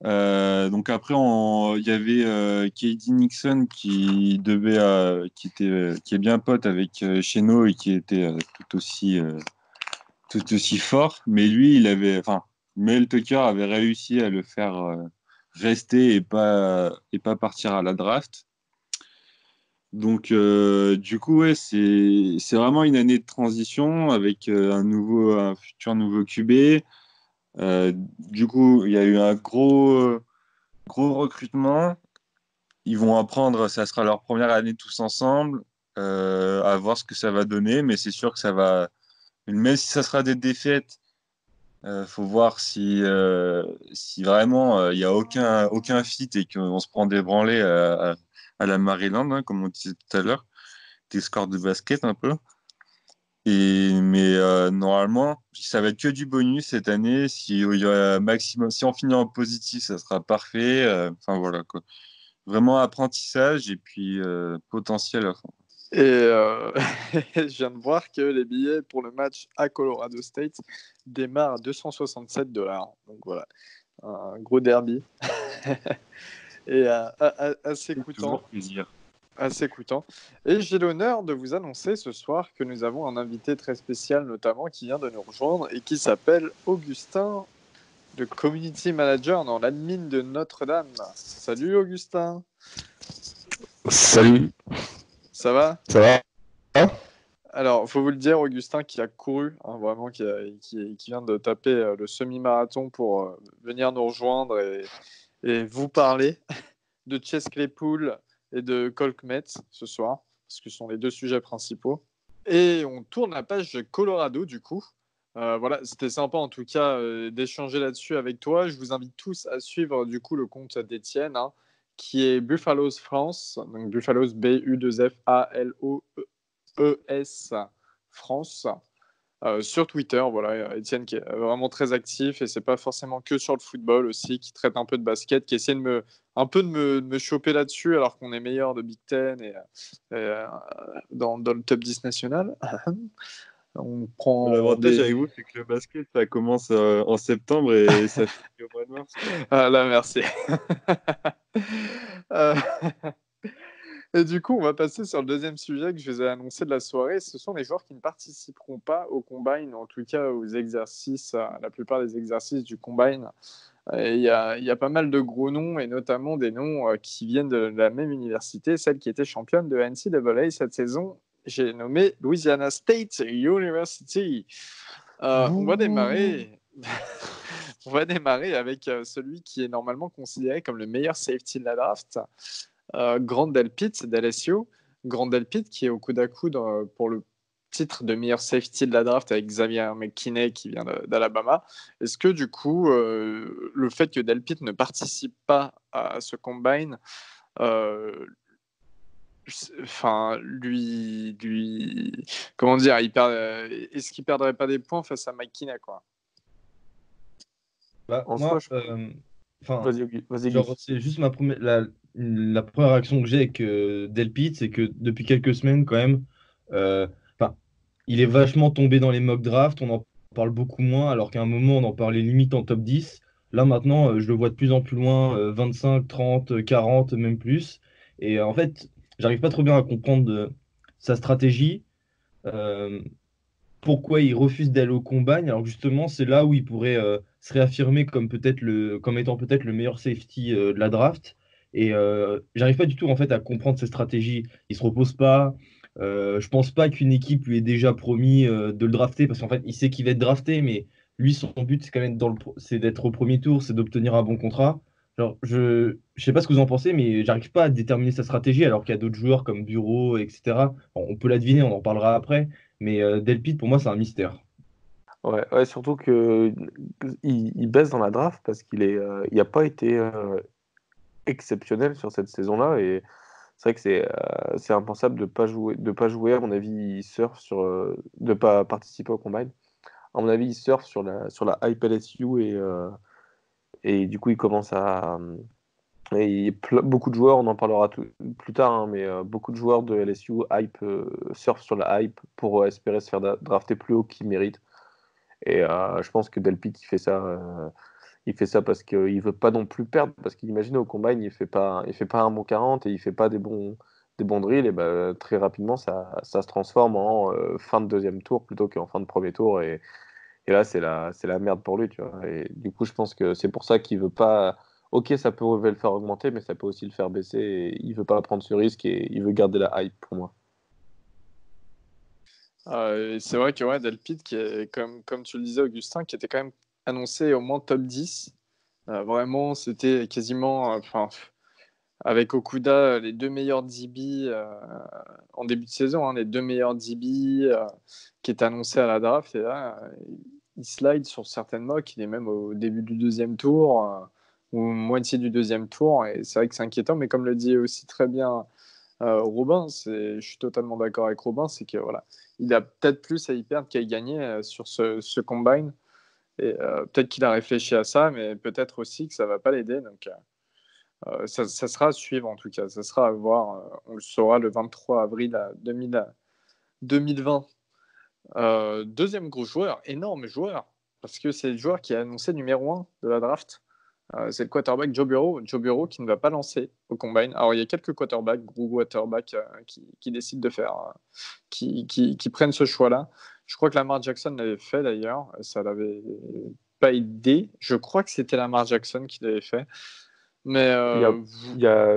Donc après, il y avait KD Nixon qui est bien pote avec Cheno et qui était tout aussi fort. Mais lui, Mel Tucker avait réussi à le faire rester et pas partir à la draft. Donc, du coup, ouais, c'est vraiment une année de transition avec un futur nouveau QB. Du coup, il y a eu un gros recrutement. Ils vont apprendre, ça sera leur première année tous ensemble, à voir ce que ça va donner. Mais c'est sûr que ça va, même si ça sera des défaites, faut voir si vraiment il n'y a aucun fit et qu'on se prend des branlées à la Maryland, hein, comme on disait tout à l'heure, des scores de basket un peu. Mais normalement, ça va être que du bonus cette année. Si il y a maximum, si on finit en positif, ça sera parfait. Enfin voilà quoi. Vraiment apprentissage et puis potentiel à fond. Et je viens de voir que les billets pour le match à Colorado State démarrent à $267. Donc voilà, un gros derby. Et assez coûtant. Toujours plaisir. Assez coûtant. Et j'ai l'honneur de vous annoncer ce soir que nous avons un invité très spécial, notamment, qui vient de nous rejoindre et qui s'appelle Augustin, le Community Manager dans l'admin de Notre-Dame. Salut Augustin. Salut, Ça va? ça va? Alors, il faut vous le dire, Augustin qui a couru, hein, vraiment, qui vient de taper le semi-marathon pour venir nous rejoindre et vous parler de Chase Claypool et de Cole Kmet ce soir, parce que ce sont les deux sujets principaux. Et on tourne la page de Colorado, du coup. Voilà, c'était sympa en tout cas d'échanger là-dessus avec toi. Je vous invite tous à suivre du coup le compte d'Étienne, hein, qui est Buffaloes France, donc Buffaloes BUFALOES France. Sur Twitter, voilà, Étienne qui est vraiment très actif et c'est pas forcément que sur le football aussi, qui traite un peu de basket, qui essaie de me choper là-dessus alors qu'on est meilleur de Big Ten dans le top 10 national. L'avantage avec vous, c'est que le basket, ça commence en septembre et ça finit au mois de mars. Ah là, merci. Euh, Et du coup, on va passer sur le deuxième sujet que je vous ai annoncé de la soirée. Ce sont les joueurs qui ne participeront pas au combine, en tout cas aux exercices, la plupart des exercices du combine. Il y a pas mal de gros noms, et notamment des noms qui viennent de la même université, celle qui était championne de NCAA cette saison. J'ai nommé Louisiana State University. On va démarrer. On va démarrer avec celui qui est normalement considéré comme le meilleur safety de la draft, Grant Delpit d'LSU. Grant Delpit qui est au coude à coude pour le titre de meilleur safety de la draft avec Xavier McKinney qui vient d'Alabama. Est-ce que du coup, le fait que Delpit ne participe pas à ce combine, enfin, comment dire, est-ce qu'il perdrait pas des points face à McKinney, quoi? Bah, En moi, soi, enfin, vas-y, genre, Guy. c'est juste la première réaction que j'ai avec Delpit, c'est que depuis quelques semaines, quand même, enfin, il est vachement tombé dans les mock drafts, on en parle beaucoup moins, alors qu'à un moment, on en parlait limite en top 10. Là, maintenant, je le vois de plus en plus loin, 25, 30, 40, même plus. Et en fait, j'arrive pas trop bien à comprendre sa stratégie. Euh, Pourquoi il refuse d'aller au combine, alors justement, c'est là où il pourrait se réaffirmer comme étant peut-être le meilleur safety de la draft. Et j'arrive pas du tout en fait à comprendre ses stratégies. Il se repose pas. Je pense pas qu'une équipe lui ait déjà promis de le drafter parce qu'en fait, il sait qu'il va être drafté, mais lui, son but, c'est quand même c'est d'être au premier tour, c'est d'obtenir un bon contrat. Genre, je sais pas ce que vous en pensez, mais j'arrive pas à déterminer sa stratégie alors qu'il y a d'autres joueurs comme Bureau, etc. Bon, on peut la deviner, on en parlera après. Mais Delpit, pour moi, c'est un mystère. Ouais, surtout que il baisse dans la draft parce il a pas été exceptionnel sur cette saison-là et c'est vrai que c'est impensable de pas jouer. À mon avis, il surfe de pas participer au combine. À mon avis, il surfe sur la hype LSU et du coup, il commence à beaucoup de joueurs, on en parlera plus tard, hein, mais beaucoup de joueurs de LSU surfent sur la hype pour espérer se faire drafter plus haut qu'ils méritent. Et je pense que Delpit, il fait ça parce qu'il veut pas non plus perdre, parce qu'imagine au combine, il fait pas un bon 40 et il fait pas des bons drills, et ben, très rapidement, ça se transforme en fin de deuxième tour plutôt qu'en fin de premier tour. Et là, c'est la merde pour lui, tu vois. Et du coup, je pense que c'est pour ça qu'il veut pas. Ok, ça peut le faire augmenter, mais ça peut aussi le faire baisser. Et il veut pas prendre ce risque et il veut garder la hype pour moi. C'est vrai que ouais, Delpit, qui est, comme tu le disais, Augustin, qui était quand même annoncé au moins top 10. Vraiment, c'était quasiment, avec Okuda, les deux meilleurs DB en début de saison, hein, les deux meilleurs DB qui étaient annoncés à la draft. Et là, il slide sur certaines mocks. Il est même au début du deuxième tour ou moitié du deuxième tour. Et c'est vrai que c'est inquiétant. Mais comme le dit aussi très bien Robin, je suis totalement d'accord avec Robin, c'est que voilà, il a peut-être plus à y perdre qu'à y gagner sur ce combine. Et peut-être qu'il a réfléchi à ça, mais peut-être aussi que ça va pas l'aider. Donc ça sera à suivre en tout cas. Ça sera à voir. On le saura le 23 avril 2020. Deuxième gros joueur, énorme joueur, parce que c'est le joueur qui est annoncé numéro 1 de la draft. C'est le quarterback Joe Burrow. Joe Burrow qui ne va pas lancer au combine. Alors il y a quelques quarterbacks, gros quarterbacks, qui décident de faire, qui prennent ce choix-là. Je crois que Lamar Jackson l'avait fait d'ailleurs. Ça l'avait pas aidé. Je crois que c'était Lamar Jackson qui l'avait fait. Mais Il y a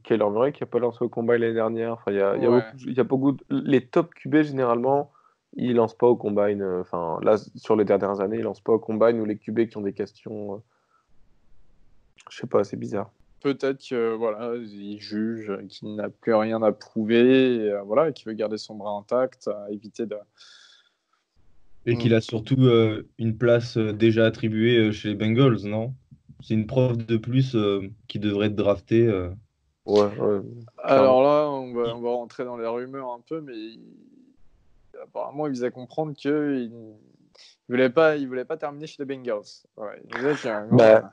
Kyler Murray qui a pas lancé au combine l'année dernière. Enfin, ouais. il y a beaucoup les top QB généralement, ils lancent pas au combine. Enfin, là, sur les dernières années, ils lancent pas au combine ou les QB qui ont des questions. Je sais pas, c'est bizarre. Peut-être que voilà, il juge qu'il n'a plus rien à prouver, et, voilà, et qu'il veut garder son bras intact, éviter de. Et qu'il a surtout une place déjà attribuée chez les Bengals, non? C'est une preuve de plus qui devrait être drafté. Ouais, clairement. Alors là, on va rentrer dans les rumeurs un peu, mais apparemment, il faisait comprendre qu'il il voulait pas terminer chez les Bengals. Ouais, il disait Bah,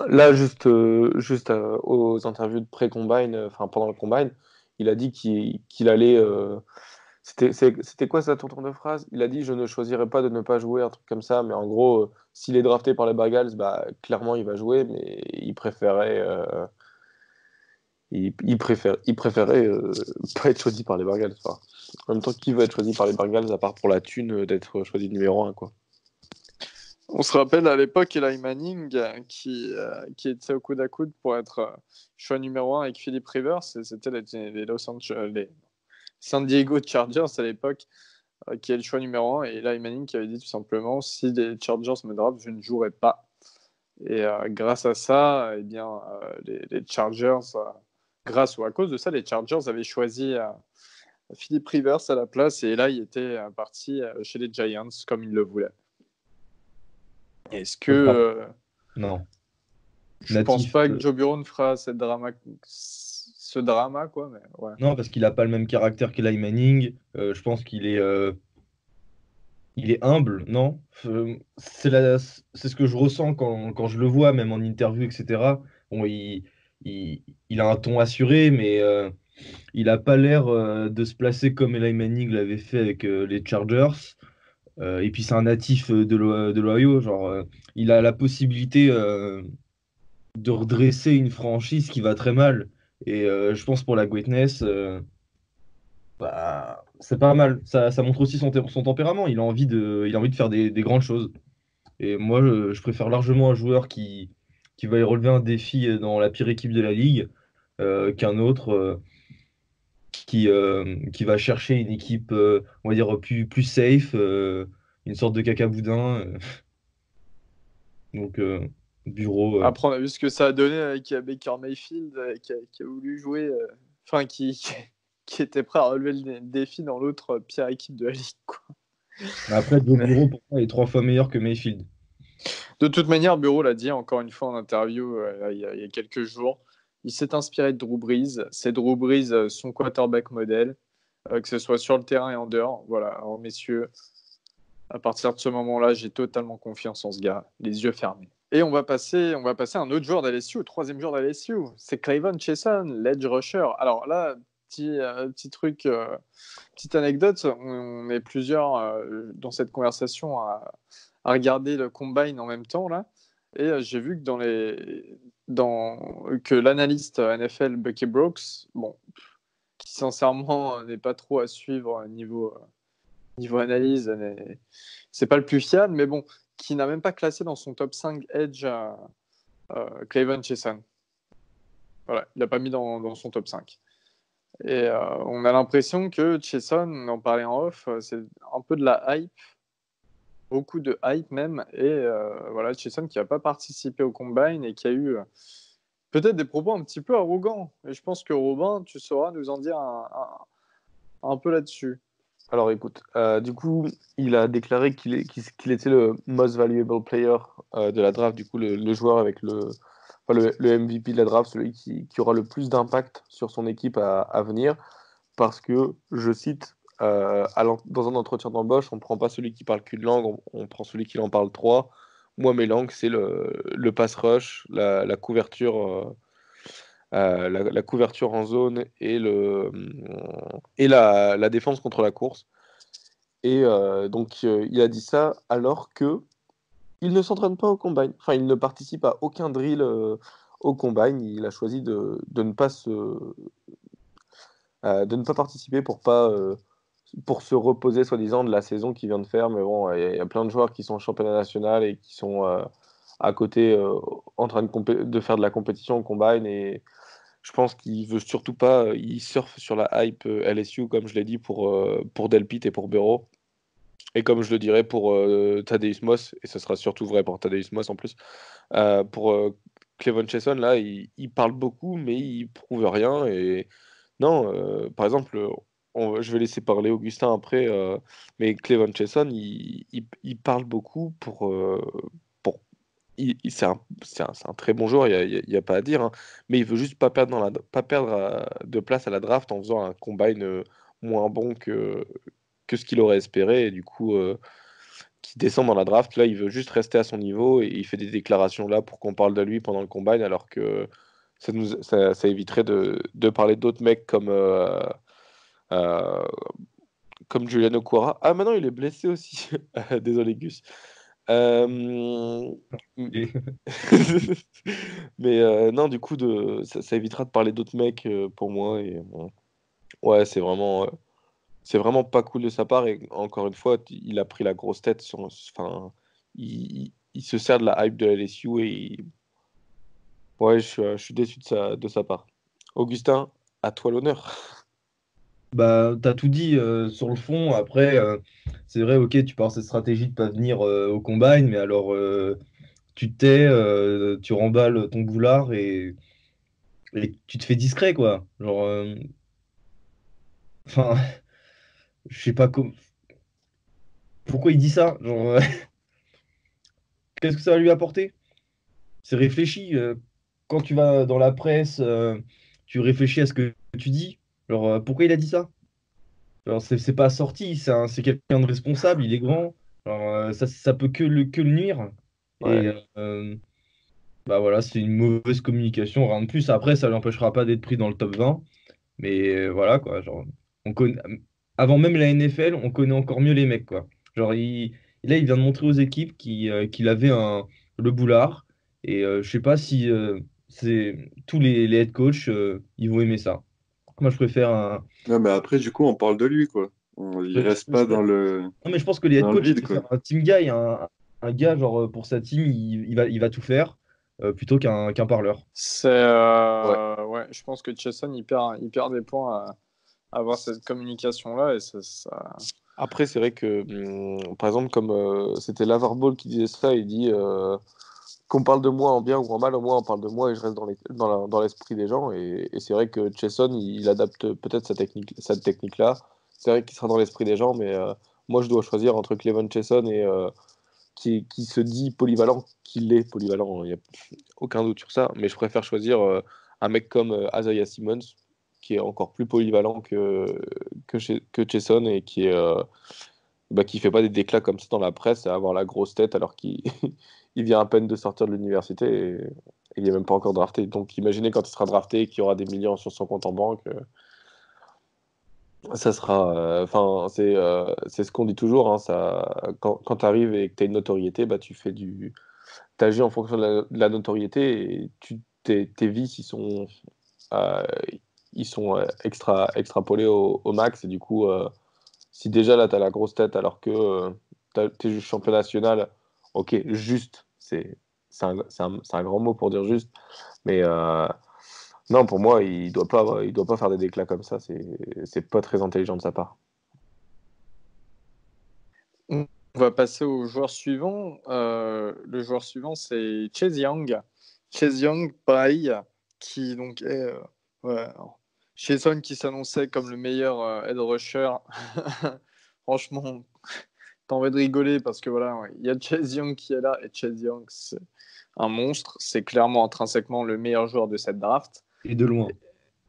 là, juste aux interviews de pré-combine, enfin pendant le combine, il a dit qu'il allait. C'était quoi sa tournure de phrase? Il a dit: Je ne choisirais pas de ne pas jouer, un truc comme ça, mais en gros, s'il est drafté par les Bengals, bah, clairement il va jouer, mais il préférait pas être choisi par les Bengals. Enfin, en même temps, qui veut être choisi par les Bengals à part pour la thune d'être choisi numéro 1, quoi. on se rappelle à l'époque Eli Manning qui était au coude à coude pour être choix numéro 1 avec Philip Rivers. C'était les San Diego Chargers à l'époque qui est le choix numéro 1. Et Eli Manning qui avait dit tout simplement si les Chargers me draftent, je ne jouerai pas. Et grâce à ça, eh bien, les Chargers, grâce ou à cause de ça, les Chargers avaient choisi Philip Rivers à la place. Et là, il était parti chez les Giants comme il le voulait. Est-ce que Non. je pense pas que Joe Burrow fera ce drama quoi, mais ouais. Non, parce qu'il n'a pas le même caractère qu'Eli Manning. Je pense il est humble, non? C'est ce que je ressens quand je le vois, même en interview, etc. Bon, il a un ton assuré, mais Il a pas l'air de se placer comme Eli Manning l'avait fait avec les Chargers. Et puis c'est un natif de l'Ohio, genre il a la possibilité de redresser une franchise qui va très mal. Et je pense pour la Greatness, bah, c'est pas mal. Ça montre aussi son tempérament. Il a envie de faire des grandes choses. Et moi, je préfère largement un joueur qui va y relever un défi dans la pire équipe de la ligue qu'un autre qui va chercher une équipe, on va dire, plus safe, une sorte de cacaboudin. Donc, bureau. Après, on a vu ce que ça a donné avec Baker Mayfield qui a voulu jouer, enfin, qui était prêt à relever le défi dans l'autre pire équipe de la ligue, quoi. Après, Joe Bureau, pour moi, est 3 fois meilleur que Mayfield. De toute manière, Bureau l'a dit encore une fois en interview il y a quelques jours. Il s'est inspiré de Drew Brees. C'est Drew Brees, son quarterback modèle, que ce soit sur le terrain et en dehors. Voilà, alors messieurs, à partir de ce moment-là, j'ai totalement confiance en ce gars, les yeux fermés. Et on va passer à un autre joueur d'LSU, au troisième joueur d'LSU. C'est Clavon Chaisson, l'edge rusher. Alors là, petit truc, petite anecdote, on est plusieurs dans cette conversation à regarder le combine en même temps là, et j'ai vu que que l'analyste NFL Bucky Brooks, bon, qui sincèrement n'est pas trop à suivre niveau analyse, c'est pas le plus fiable, mais bon, qui n'a même pas classé dans son top 5 edge Clavon Chaisson. Voilà, il l'a pas mis dans son top 5. Et on a l'impression que Chaisson, on en parlait en off, c'est un peu de la hype, beaucoup de hype même, et voilà, Chaisson qui n'a pas participé au combine et qui a eu peut-être des propos un petit peu arrogants. Et je pense que Robin, tu sauras nous en dire un peu là-dessus. Alors écoute, du coup, il a déclaré qu'il était le most valuable player de la draft, du coup le joueur avec le MVP de la draft, celui qui aura le plus d'impact sur son équipe à venir, parce que, je cite, dans un entretien d'embauche, on ne prend pas celui qui parle qu'une langue, on prend celui qui en parle trois. Moi, mes langues, c'est le pass rush, la couverture. La couverture en zone et la défense contre la course. Et donc, il a dit ça alors que il ne s'entraîne pas au combine. Enfin, il ne participe à aucun drill au combine. Il a choisi de ne pas participer pour se reposer, soi-disant, de la saison qu'il vient de faire. Mais bon, il y a plein de joueurs qui sont championnat national et qui sont à côté en train de faire de la compétition au combine. Et je pense qu'il veut surtout pas. Il surfe sur la hype LSU, comme je l'ai dit, pour Delpit et pour Bureau. Et comme je le dirais pour Thaddeus Moss, et ce sera surtout vrai pour Thaddeus Moss en plus, pour Clavon Chaisson, là, il parle beaucoup, mais il prouve rien. Et non, par exemple, je vais laisser parler Augustin après, mais Clavon Chaisson, il parle beaucoup pour c'est un très bon joueur, il y a pas à dire, hein, mais il veut juste pas perdre de place à la draft en faisant un combine moins bon que ce qu'il aurait espéré, et du coup, qui descend dans la draft. Là, il veut juste rester à son niveau et il fait des déclarations là pour qu'on parle de lui pendant le combine, alors que ça éviterait de parler d'autres mecs euh, comme Julian Okwara. Ah, maintenant, il est blessé aussi. Désolé, Gus. Mais non, du coup, ça évitera de parler d'autres mecs pour moi. Et ouais, c'est vraiment pas cool de sa part. Et encore une fois, il a pris la grosse tête. Enfin, il se sert de la hype de LSU et ouais, je suis déçu de sa part. Augustin, à toi l'honneur. Bah, t'as tout dit sur le fond. Après, c'est vrai, ok, tu pars cette stratégie de pas venir au combine, mais alors tu te tais, tu remballes ton boulard et tu te fais discret, quoi. Genre, enfin, je sais pas pourquoi il dit ça. Genre, qu'est-ce que ça va lui apporter? C'est réfléchi. Quand tu vas dans la presse, tu réfléchis à ce que tu dis. Genre, pourquoi il a dit ça? Alors, c'est pas sorti, c'est quelqu'un de responsable, il est grand. Alors, ça peut que le nuire. Ouais. Et bah voilà, c'est une mauvaise communication, rien de plus. Après, ça l'empêchera pas d'être pris dans le top 20. Mais voilà, quoi. Genre, on connaît... Avant même la NFL, on connaît encore mieux les mecs, quoi. Genre, là, il vient de montrer aux équipes qu'il avait le boulard. Et je sais pas si tous les head coachs ils vont aimer ça. Moi, je préfère un. Non, mais après, du coup, on parle de lui, quoi. Il Ouais, reste pas non, mais je pense que les head dans le coachs, ils vide, quoi. préfèrent un team guy, un gars, genre, pour sa team, il va tout faire plutôt qu'un parleur. Ouais. Ouais, je pense que Chesson il perd des points à avoir cette communication-là et Après, c'est vrai que, par exemple, comme c'était Lavar Ball qui disait ça, il dit qu'on parle de moi en bien ou en mal, au moins on parle de moi et je reste dans l'esprit des gens. Et c'est vrai que Chesson, il adapte peut-être cette technique-là. C'est vrai qu'il sera dans l'esprit des gens, mais moi, je dois choisir entre Cleveland Chesson et qui se dit polyvalent, qu'il est polyvalent, il n'y a aucun doute sur ça. Mais je préfère choisir un mec comme Isaiah Simmons, qui est encore plus polyvalent que Chesson et qui fait pas des déclats comme ça dans la presse à avoir la grosse tête alors qu'il il vient à peine de sortir de l'université et il est même pas encore drafté. Donc imaginez quand il sera drafté qu'il y aura des millions sur son compte en banque. Ça sera, enfin, c'est ce qu'on dit toujours, hein, quand tu arrives et que tu as une notoriété, bah, tu agis en fonction de la notoriété et tes vices, euh, ils sont extrapolés au max. Et du coup, si déjà là, tu as la grosse tête alors que tu es juste champion national, ok, juste, c'est un grand mot pour dire juste, mais non, pour moi, il doit pas faire des déclats comme ça, c'est pas très intelligent de sa part. On va passer au joueur suivant. Le joueur suivant, c'est Chase Young. Chase Young, pareil, qui donc est ouais, Chesson qui s'annonçait comme le meilleur head rusher. Franchement, t'as envie de rigoler parce que voilà, ouais, il y a Chase Young qui est là et Chase Young, c'est un monstre. C'est clairement intrinsèquement le meilleur joueur de cette draft. Et de loin.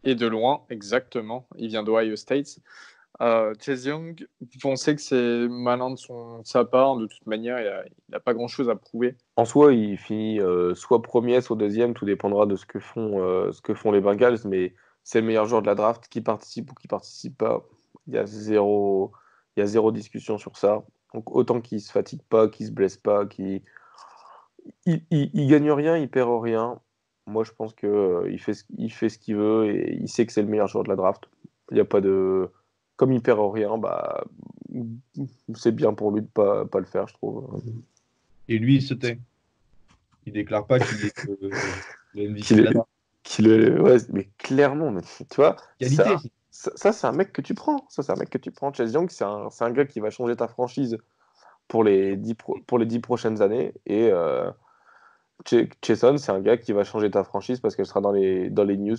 Et de loin, exactement. Il vient d'Ohio State. Chase Young, vous pensez que c'est malin de sa part? De toute manière, il n'a pas grand-chose à prouver. En soi, il finit soit premier, soit deuxième, tout dépendra de ce que font les Bengals, mais c'est le meilleur joueur de la draft, qui participe ou qui participe pas. Il y a zéro discussion sur ça. Donc autant qu'il se fatigue pas, qu'il se blesse pas, il gagne rien, il perd rien. Moi, je pense que il fait ce qu'il veut et il sait que c'est le meilleur joueur de la draft. Il y a pas de, comme il perd rien, bah c'est bien pour lui de pas le faire, je trouve. Et lui, il se tait. Il déclare pas qu'il est le MVP Qu'il de est, la draft. ouais, mais clairement, mais, tu vois, Qualité. ça c'est un mec que tu prends. Ça, c'est un mec que tu prends. Chase Young, c'est un gars qui va changer ta franchise pour les 10 prochaines années. Et Chason, c'est un gars qui va changer ta franchise parce qu'elle sera dans les news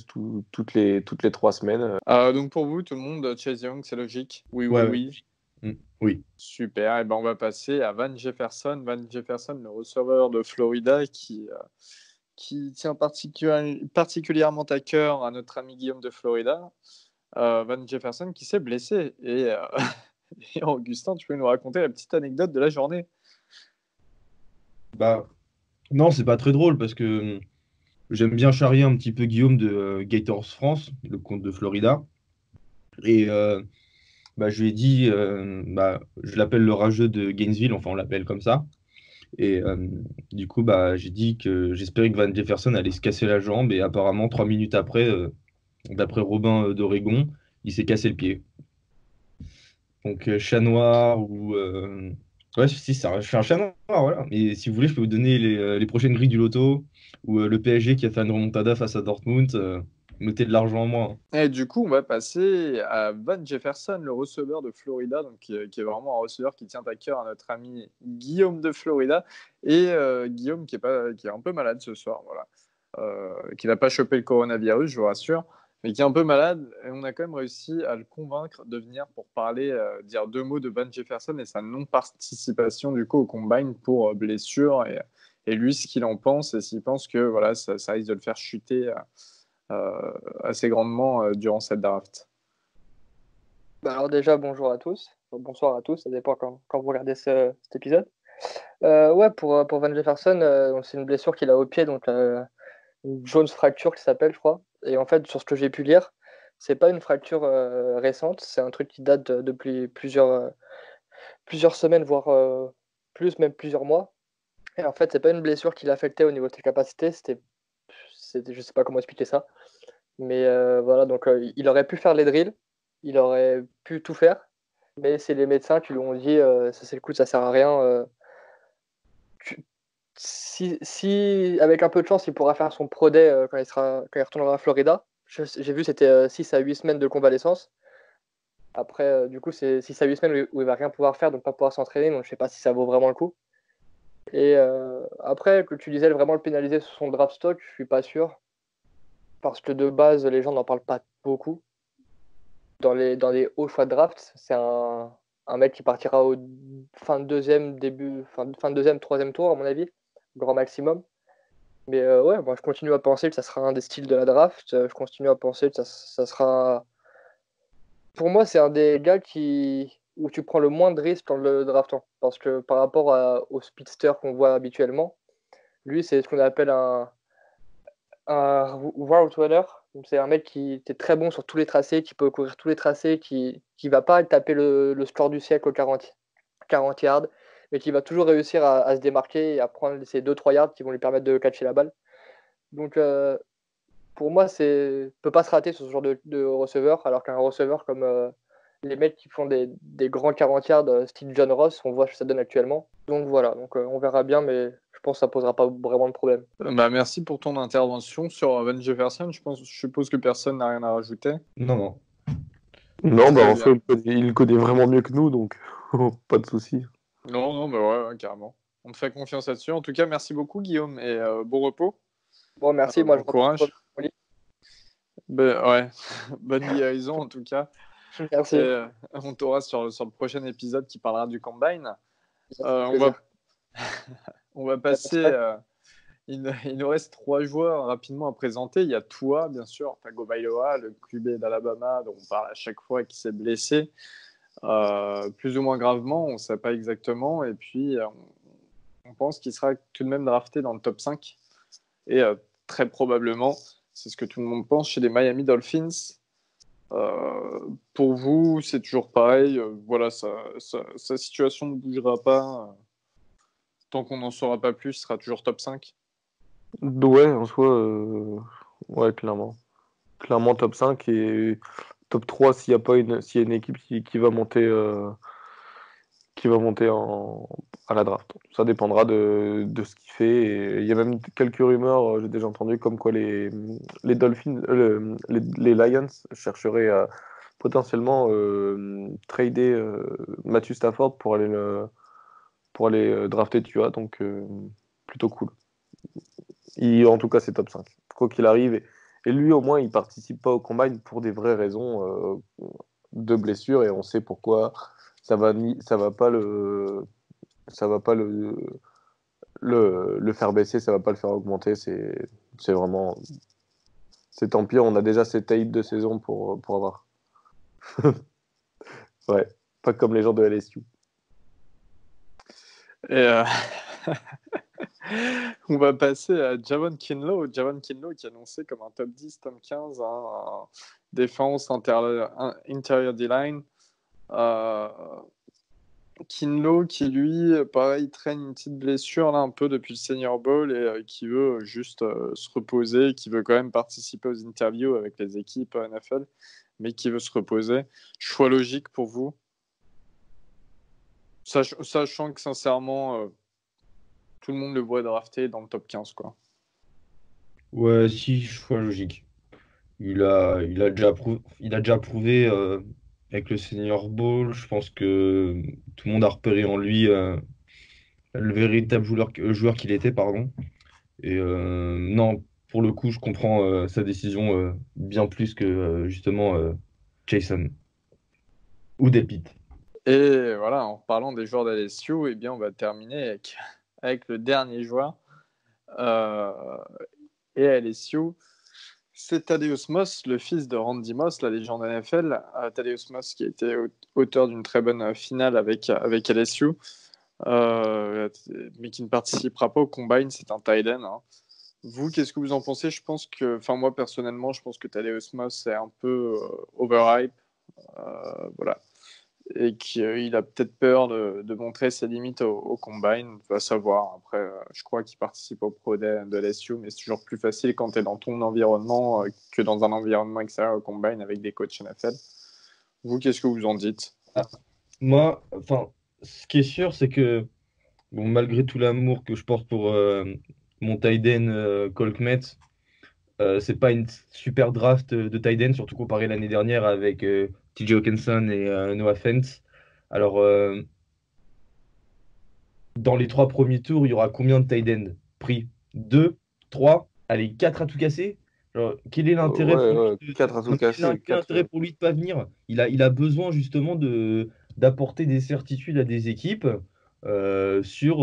toutes les 3 semaines. Donc pour vous, tout le monde, Chase Young, c'est logique? Oui, oui, Ouais, ouais. oui. Oui. Super. Et ben, on va passer à Van Jefferson. Van Jefferson, le receveur de Florida qui tient particulièrement à cœur à notre ami Guillaume de Florida. Van Jefferson qui s'est blessé. Et Augustin, tu peux nous raconter la petite anecdote de la journée? Bah, non, c'est pas très drôle parce que j'aime bien charrier un petit peu Guillaume de Gators France, le compte de Florida. Et bah, je lui ai dit, bah, je l'appelle le rageux de Gainesville, enfin on l'appelle comme ça. Et du coup, bah, j'ai dit que j'espérais que Van Jefferson allait se casser la jambe. Et apparemment, 3 minutes après, d'après Robin d'Oregon, il s'est cassé le pied. Donc, chat noir ou. Ouais, si, ça, je suis un chat noir, voilà. Et si vous voulez, je peux vous donner les prochaines grilles du loto ou le PSG qui a fait une remontada face à Dortmund. Mettez de l'argent en moi, hein. Et du coup, on va passer à Van Jefferson, le receveur de Florida, donc, qui est vraiment un receveur qui tient à cœur à notre ami Guillaume de Florida. Et Guillaume qui est un peu malade ce soir, voilà. Qui n'a pas chopé le coronavirus, je vous rassure, mais qui est un peu malade. Et on a quand même réussi à le convaincre de venir pour parler, dire 2 mots de Van Jefferson et sa non-participation du coup au combine pour blessure et lui ce qu'il en pense et s'il pense que voilà, ça risque de le faire chuter assez grandement durant cette draft. Bah alors déjà, bonjour à tous. Enfin, bonsoir à tous, ça dépend quand vous regardez cet épisode. Ouais, pour Van Jefferson, c'est une blessure qu'il a au pied, donc une Jones fracture qui s'appelle, je crois. Et en fait, sur ce que j'ai pu lire, c'est pas une fracture récente, c'est un truc qui date depuis plusieurs semaines, voire plus, même plusieurs mois. Et en fait, c'est pas une blessure qui l'affectait au niveau de ses capacités, je sais pas comment expliquer ça. Mais voilà, donc il aurait pu faire les drills, il aurait pu tout faire, mais c'est les médecins qui lui ont dit ça c'est le coup, ça sert à rien. Tu- si avec un peu de chance, il pourra faire son pro day quand il retournera à Florida. J'ai vu c'était 6 à 8 semaines de convalescence. Après, du coup, c'est 6 à 8 semaines où il va rien pouvoir faire, donc pas pouvoir s'entraîner, donc je sais pas si ça vaut vraiment le coup. Et après, que tu disais vraiment le pénaliser sur son draft stock, je suis pas sûr. Parce que de base, les gens n'en parlent pas beaucoup. Dans les hauts choix de draft, c'est un mec qui partira au fin de deuxième, fin de deuxième, troisième tour, à mon avis, grand maximum. Mais ouais, moi je continue à penser que ça sera un des styles de la draft. Je continue à penser que ça sera. Pour moi, c'est un des gars où tu prends le moins de risques en le draftant. Parce que par rapport au speedster qu'on voit habituellement, lui, c'est ce qu'on appelle un route runner. Donc, c'est un mec qui était très bon sur tous les tracés, qui peut courir tous les tracés, qui va pas taper le score du siècle aux 40 yards, mais qui va toujours réussir à se démarquer et à prendre ces 2-3 yards qui vont lui permettre de catcher la balle. Donc pour moi, peut pas se rater sur ce genre de receveur, alors qu'un receveur comme les mecs qui font des grands 40 yards, style John Ross, on voit ce que ça donne actuellement. Donc voilà, donc, on verra bien, mais je pense que ça posera pas vraiment de problème. Bah, merci pour ton intervention sur Van Jefferson. Je suppose que personne n'a rien à rajouter. Non, non. Non, Très en bien. soi, il le connaît vraiment mieux que nous, donc pas de souci. Non, non, bah ouais, carrément. On te fait confiance là-dessus. En tout cas, merci beaucoup, Guillaume, et bon repos. Bon, merci, moi je Bon retourne courage. au lit. Ben, ouais, bonne guérison en tout cas. Merci. Et, on t'aura sur le prochain épisode qui parlera du Combine. Ça fait On va, plaisir. on va passer. Il nous reste 3 joueurs rapidement à présenter. Il y a toi, bien sûr, Tagovailoa, le QB d'Alabama, dont on parle à chaque fois, qui s'est blessé, plus ou moins gravement, on ne sait pas exactement. Et puis, on pense qu'il sera tout de même drafté dans le top 5. Et très probablement, c'est ce que tout le monde pense, chez les Miami Dolphins. Pour vous, c'est toujours pareil. Voilà, sa situation ne bougera pas. Tant qu'on n'en saura pas plus, il sera toujours top 5. Ouais, en soi, ouais, clairement. Clairement top 5 et top 3 s'il y a une équipe qui va monter, à la draft. Ça dépendra de ce qu'il fait. Et il y a même quelques rumeurs, j'ai déjà entendu, comme quoi les Dolphins, les Lions chercheraient à potentiellement trader Matthew Stafford pour aller drafter Tua. Donc, plutôt cool. En tout cas, c'est top 5. Quoi qu'il arrive. Et lui, au moins, il participe pas au combine pour des vraies raisons de blessure. Et on sait pourquoi. Ça va pas le faire baisser, ça va pas le faire augmenter. C'est vraiment. C'est tant pis, on a déjà ces tapes de saison pour avoir. Ouais, pas comme les gens de LSU. Et on va passer à Javon Kinlaw. Javon Kinlaw qui est annoncé comme un top 10, top 15, en défense interior D-line. Kinlaw qui, lui, pareil, traîne une petite blessure là, un peu depuis le Senior Bowl et qui veut juste se reposer, qui veut quand même participer aux interviews avec les équipes NFL, mais qui veut se reposer. Choix logique pour vous? Sachant que, sincèrement, tout le monde le voit drafté dans le top 15, quoi. Ouais, si, choix logique. Il a déjà prouvé avec le Senior Bowl. Je pense que tout le monde a repéré en lui le véritable joueur qu'il était, pardon. Et non, pour le coup, je comprends sa décision bien plus que justement Jason ou Depit. Et voilà, en parlant des joueurs d'LSU, eh bien, on va terminer avec le dernier joueur. Et à LSU, c'est Thaddeus Moss, le fils de Randy Moss, la légende NFL. Thaddeus Moss qui a été auteur d'une très bonne finale avec LSU, mais qui ne participera pas au Combine, c'est un tight end. Hein. Vous, qu'est-ce que vous en pensez? Je pense que, enfin moi personnellement, je pense que Thaddeus Moss est un peu overhype, voilà, et qu'il a peut-être peur de montrer ses limites au combine. On va savoir. Après, je crois qu'il participe au Pro Day de LSU, mais c'est toujours plus facile quand tu es dans ton environnement que dans un environnement extérieur au combine avec des coachs NFL. Vous, qu'est-ce que vous en dites? Ah, moi, enfin, ce qui est sûr, c'est que bon, malgré tout l'amour que je porte pour mon tight end Cole Kmet, c'est pas une super draft de tight end, surtout comparé l'année dernière avec TJ Hawkinson et Noah Fent. Alors, dans les 3 premiers tours, il y aura combien de tight ends pris? 2, 3, allez, 4 à tout casser? Alors, quel est l'intérêt Ouais, pour lui ouais, 4 à tout non, casser. quel est l'intérêt pour lui de pas venir? Il a besoin justement d'apporter des certitudes à des équipes sur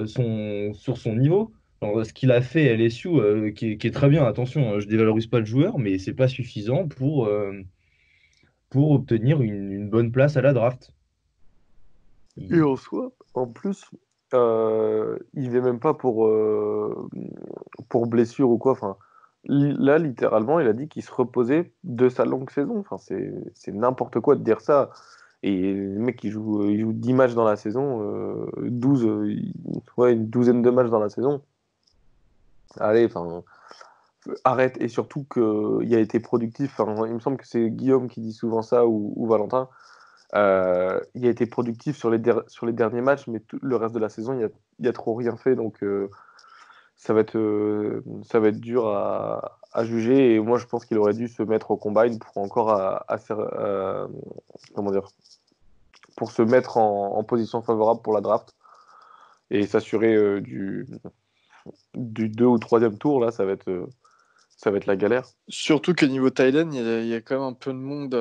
son niveau. Alors, ce qu'il a fait à LSU, qui est très bien, attention, hein, je dévalorise pas le joueur, mais c'est pas suffisant pour obtenir une bonne place à la draft. Et en soi, en plus, il ne même pas pour blessure ou quoi. Enfin, là, littéralement, il a dit qu'il se reposait de sa longue saison. Enfin, c'est n'importe quoi de dire ça. Et le mec, il joue 10 matchs dans la saison, 12, ouais, une douzaine de matchs dans la saison. Allez, enfin, arrête. Et surtout qu'il a été productif. Enfin, il me semble que c'est Guillaume qui dit souvent ça ou Valentin. Il a été productif sur les derniers matchs, mais le reste de la saison, il a trop rien fait. Donc, ça va être dur à juger. Et moi, je pense qu'il aurait dû se mettre au combine pour encore comment dire, pour se mettre en position favorable pour la draft et s'assurer du 2 ou 3e tour. Là, ça va être la galère. Surtout que niveau Thaïlande, il y a quand même un peu de monde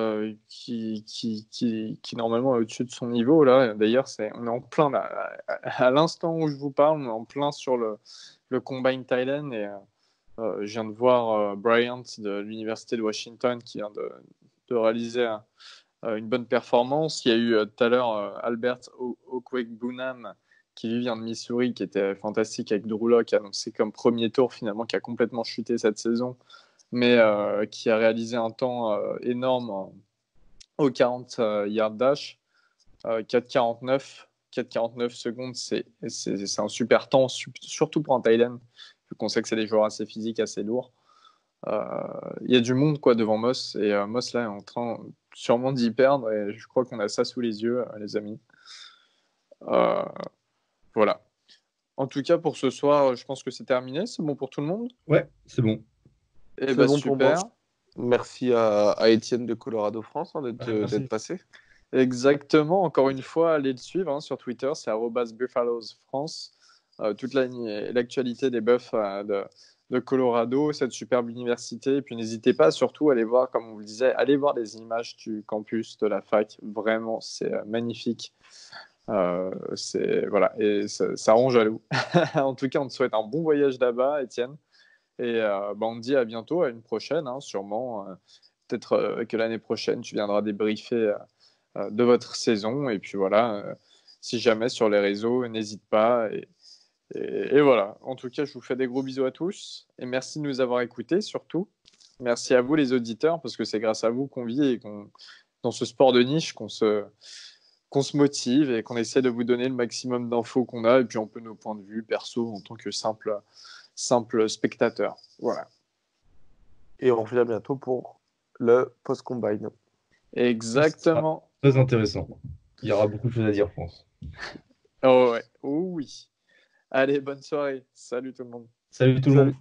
qui normalement est au-dessus de son niveau. Là. D'ailleurs, on est en plein, là, à l'instant où je vous parle, on est en plein sur le Combine Thailand. Et je viens de voir Bryant de l'Université de Washington qui vient de réaliser une bonne performance. Il y a eu tout à l'heure Albert Okwek-Bunam qui lui vient de Missouri, qui était fantastique avec Drew Lock, qui a annoncé comme premier tour finalement, qui a complètement chuté cette saison, mais qui a réalisé un temps énorme au 40 yard dash, 4,49 secondes, c'est un super temps, surtout pour un Thailand, vu qu'on sait que c'est des joueurs assez physiques, assez lourds. Il y a du monde quoi devant Moss, et Moss là est en train sûrement d'y perdre, et je crois qu'on a ça sous les yeux, les amis. Voilà. En tout cas, pour ce soir, je pense que c'est terminé. C'est bon pour tout le monde? Ouais, c'est bon. Et C'est bah, bon pour moi. super. Merci à Étienne de Colorado France Merci. d'être passé. Exactement. Encore une fois, allez le suivre sur Twitter. C'est @buffalosfrance. Toute l'actualité des Buffs de Colorado, cette superbe université. Et puis n'hésitez pas surtout à aller voir, comme on vous le disait, allez voir les images du campus de la fac. Vraiment, c'est magnifique. Voilà, et ça rend jaloux. En tout cas, on te souhaite un bon voyage là-bas, Étienne. Et on te dit à bientôt, à une prochaine, hein, sûrement. Peut-être que l'année prochaine, tu viendras débriefer de votre saison. Et puis voilà, si jamais sur les réseaux, n'hésite pas. Et voilà. En tout cas, je vous fais des gros bisous à tous. Et merci de nous avoir écoutés, surtout. Merci à vous, les auditeurs, parce que c'est grâce à vous qu'on vit et dans ce sport de niche qu'on se motive et qu'on essaie de vous donner le maximum d'infos qu'on a. Et puis, on peut nos points de vue perso en tant que simple spectateur. Voilà. Et on revient bientôt pour le post-combine. Exactement. Très intéressant. Il y aura beaucoup de choses à dire, je pense. Oh ouais. Oh oui. Allez, bonne soirée. Salut tout le monde. Salut tout le monde.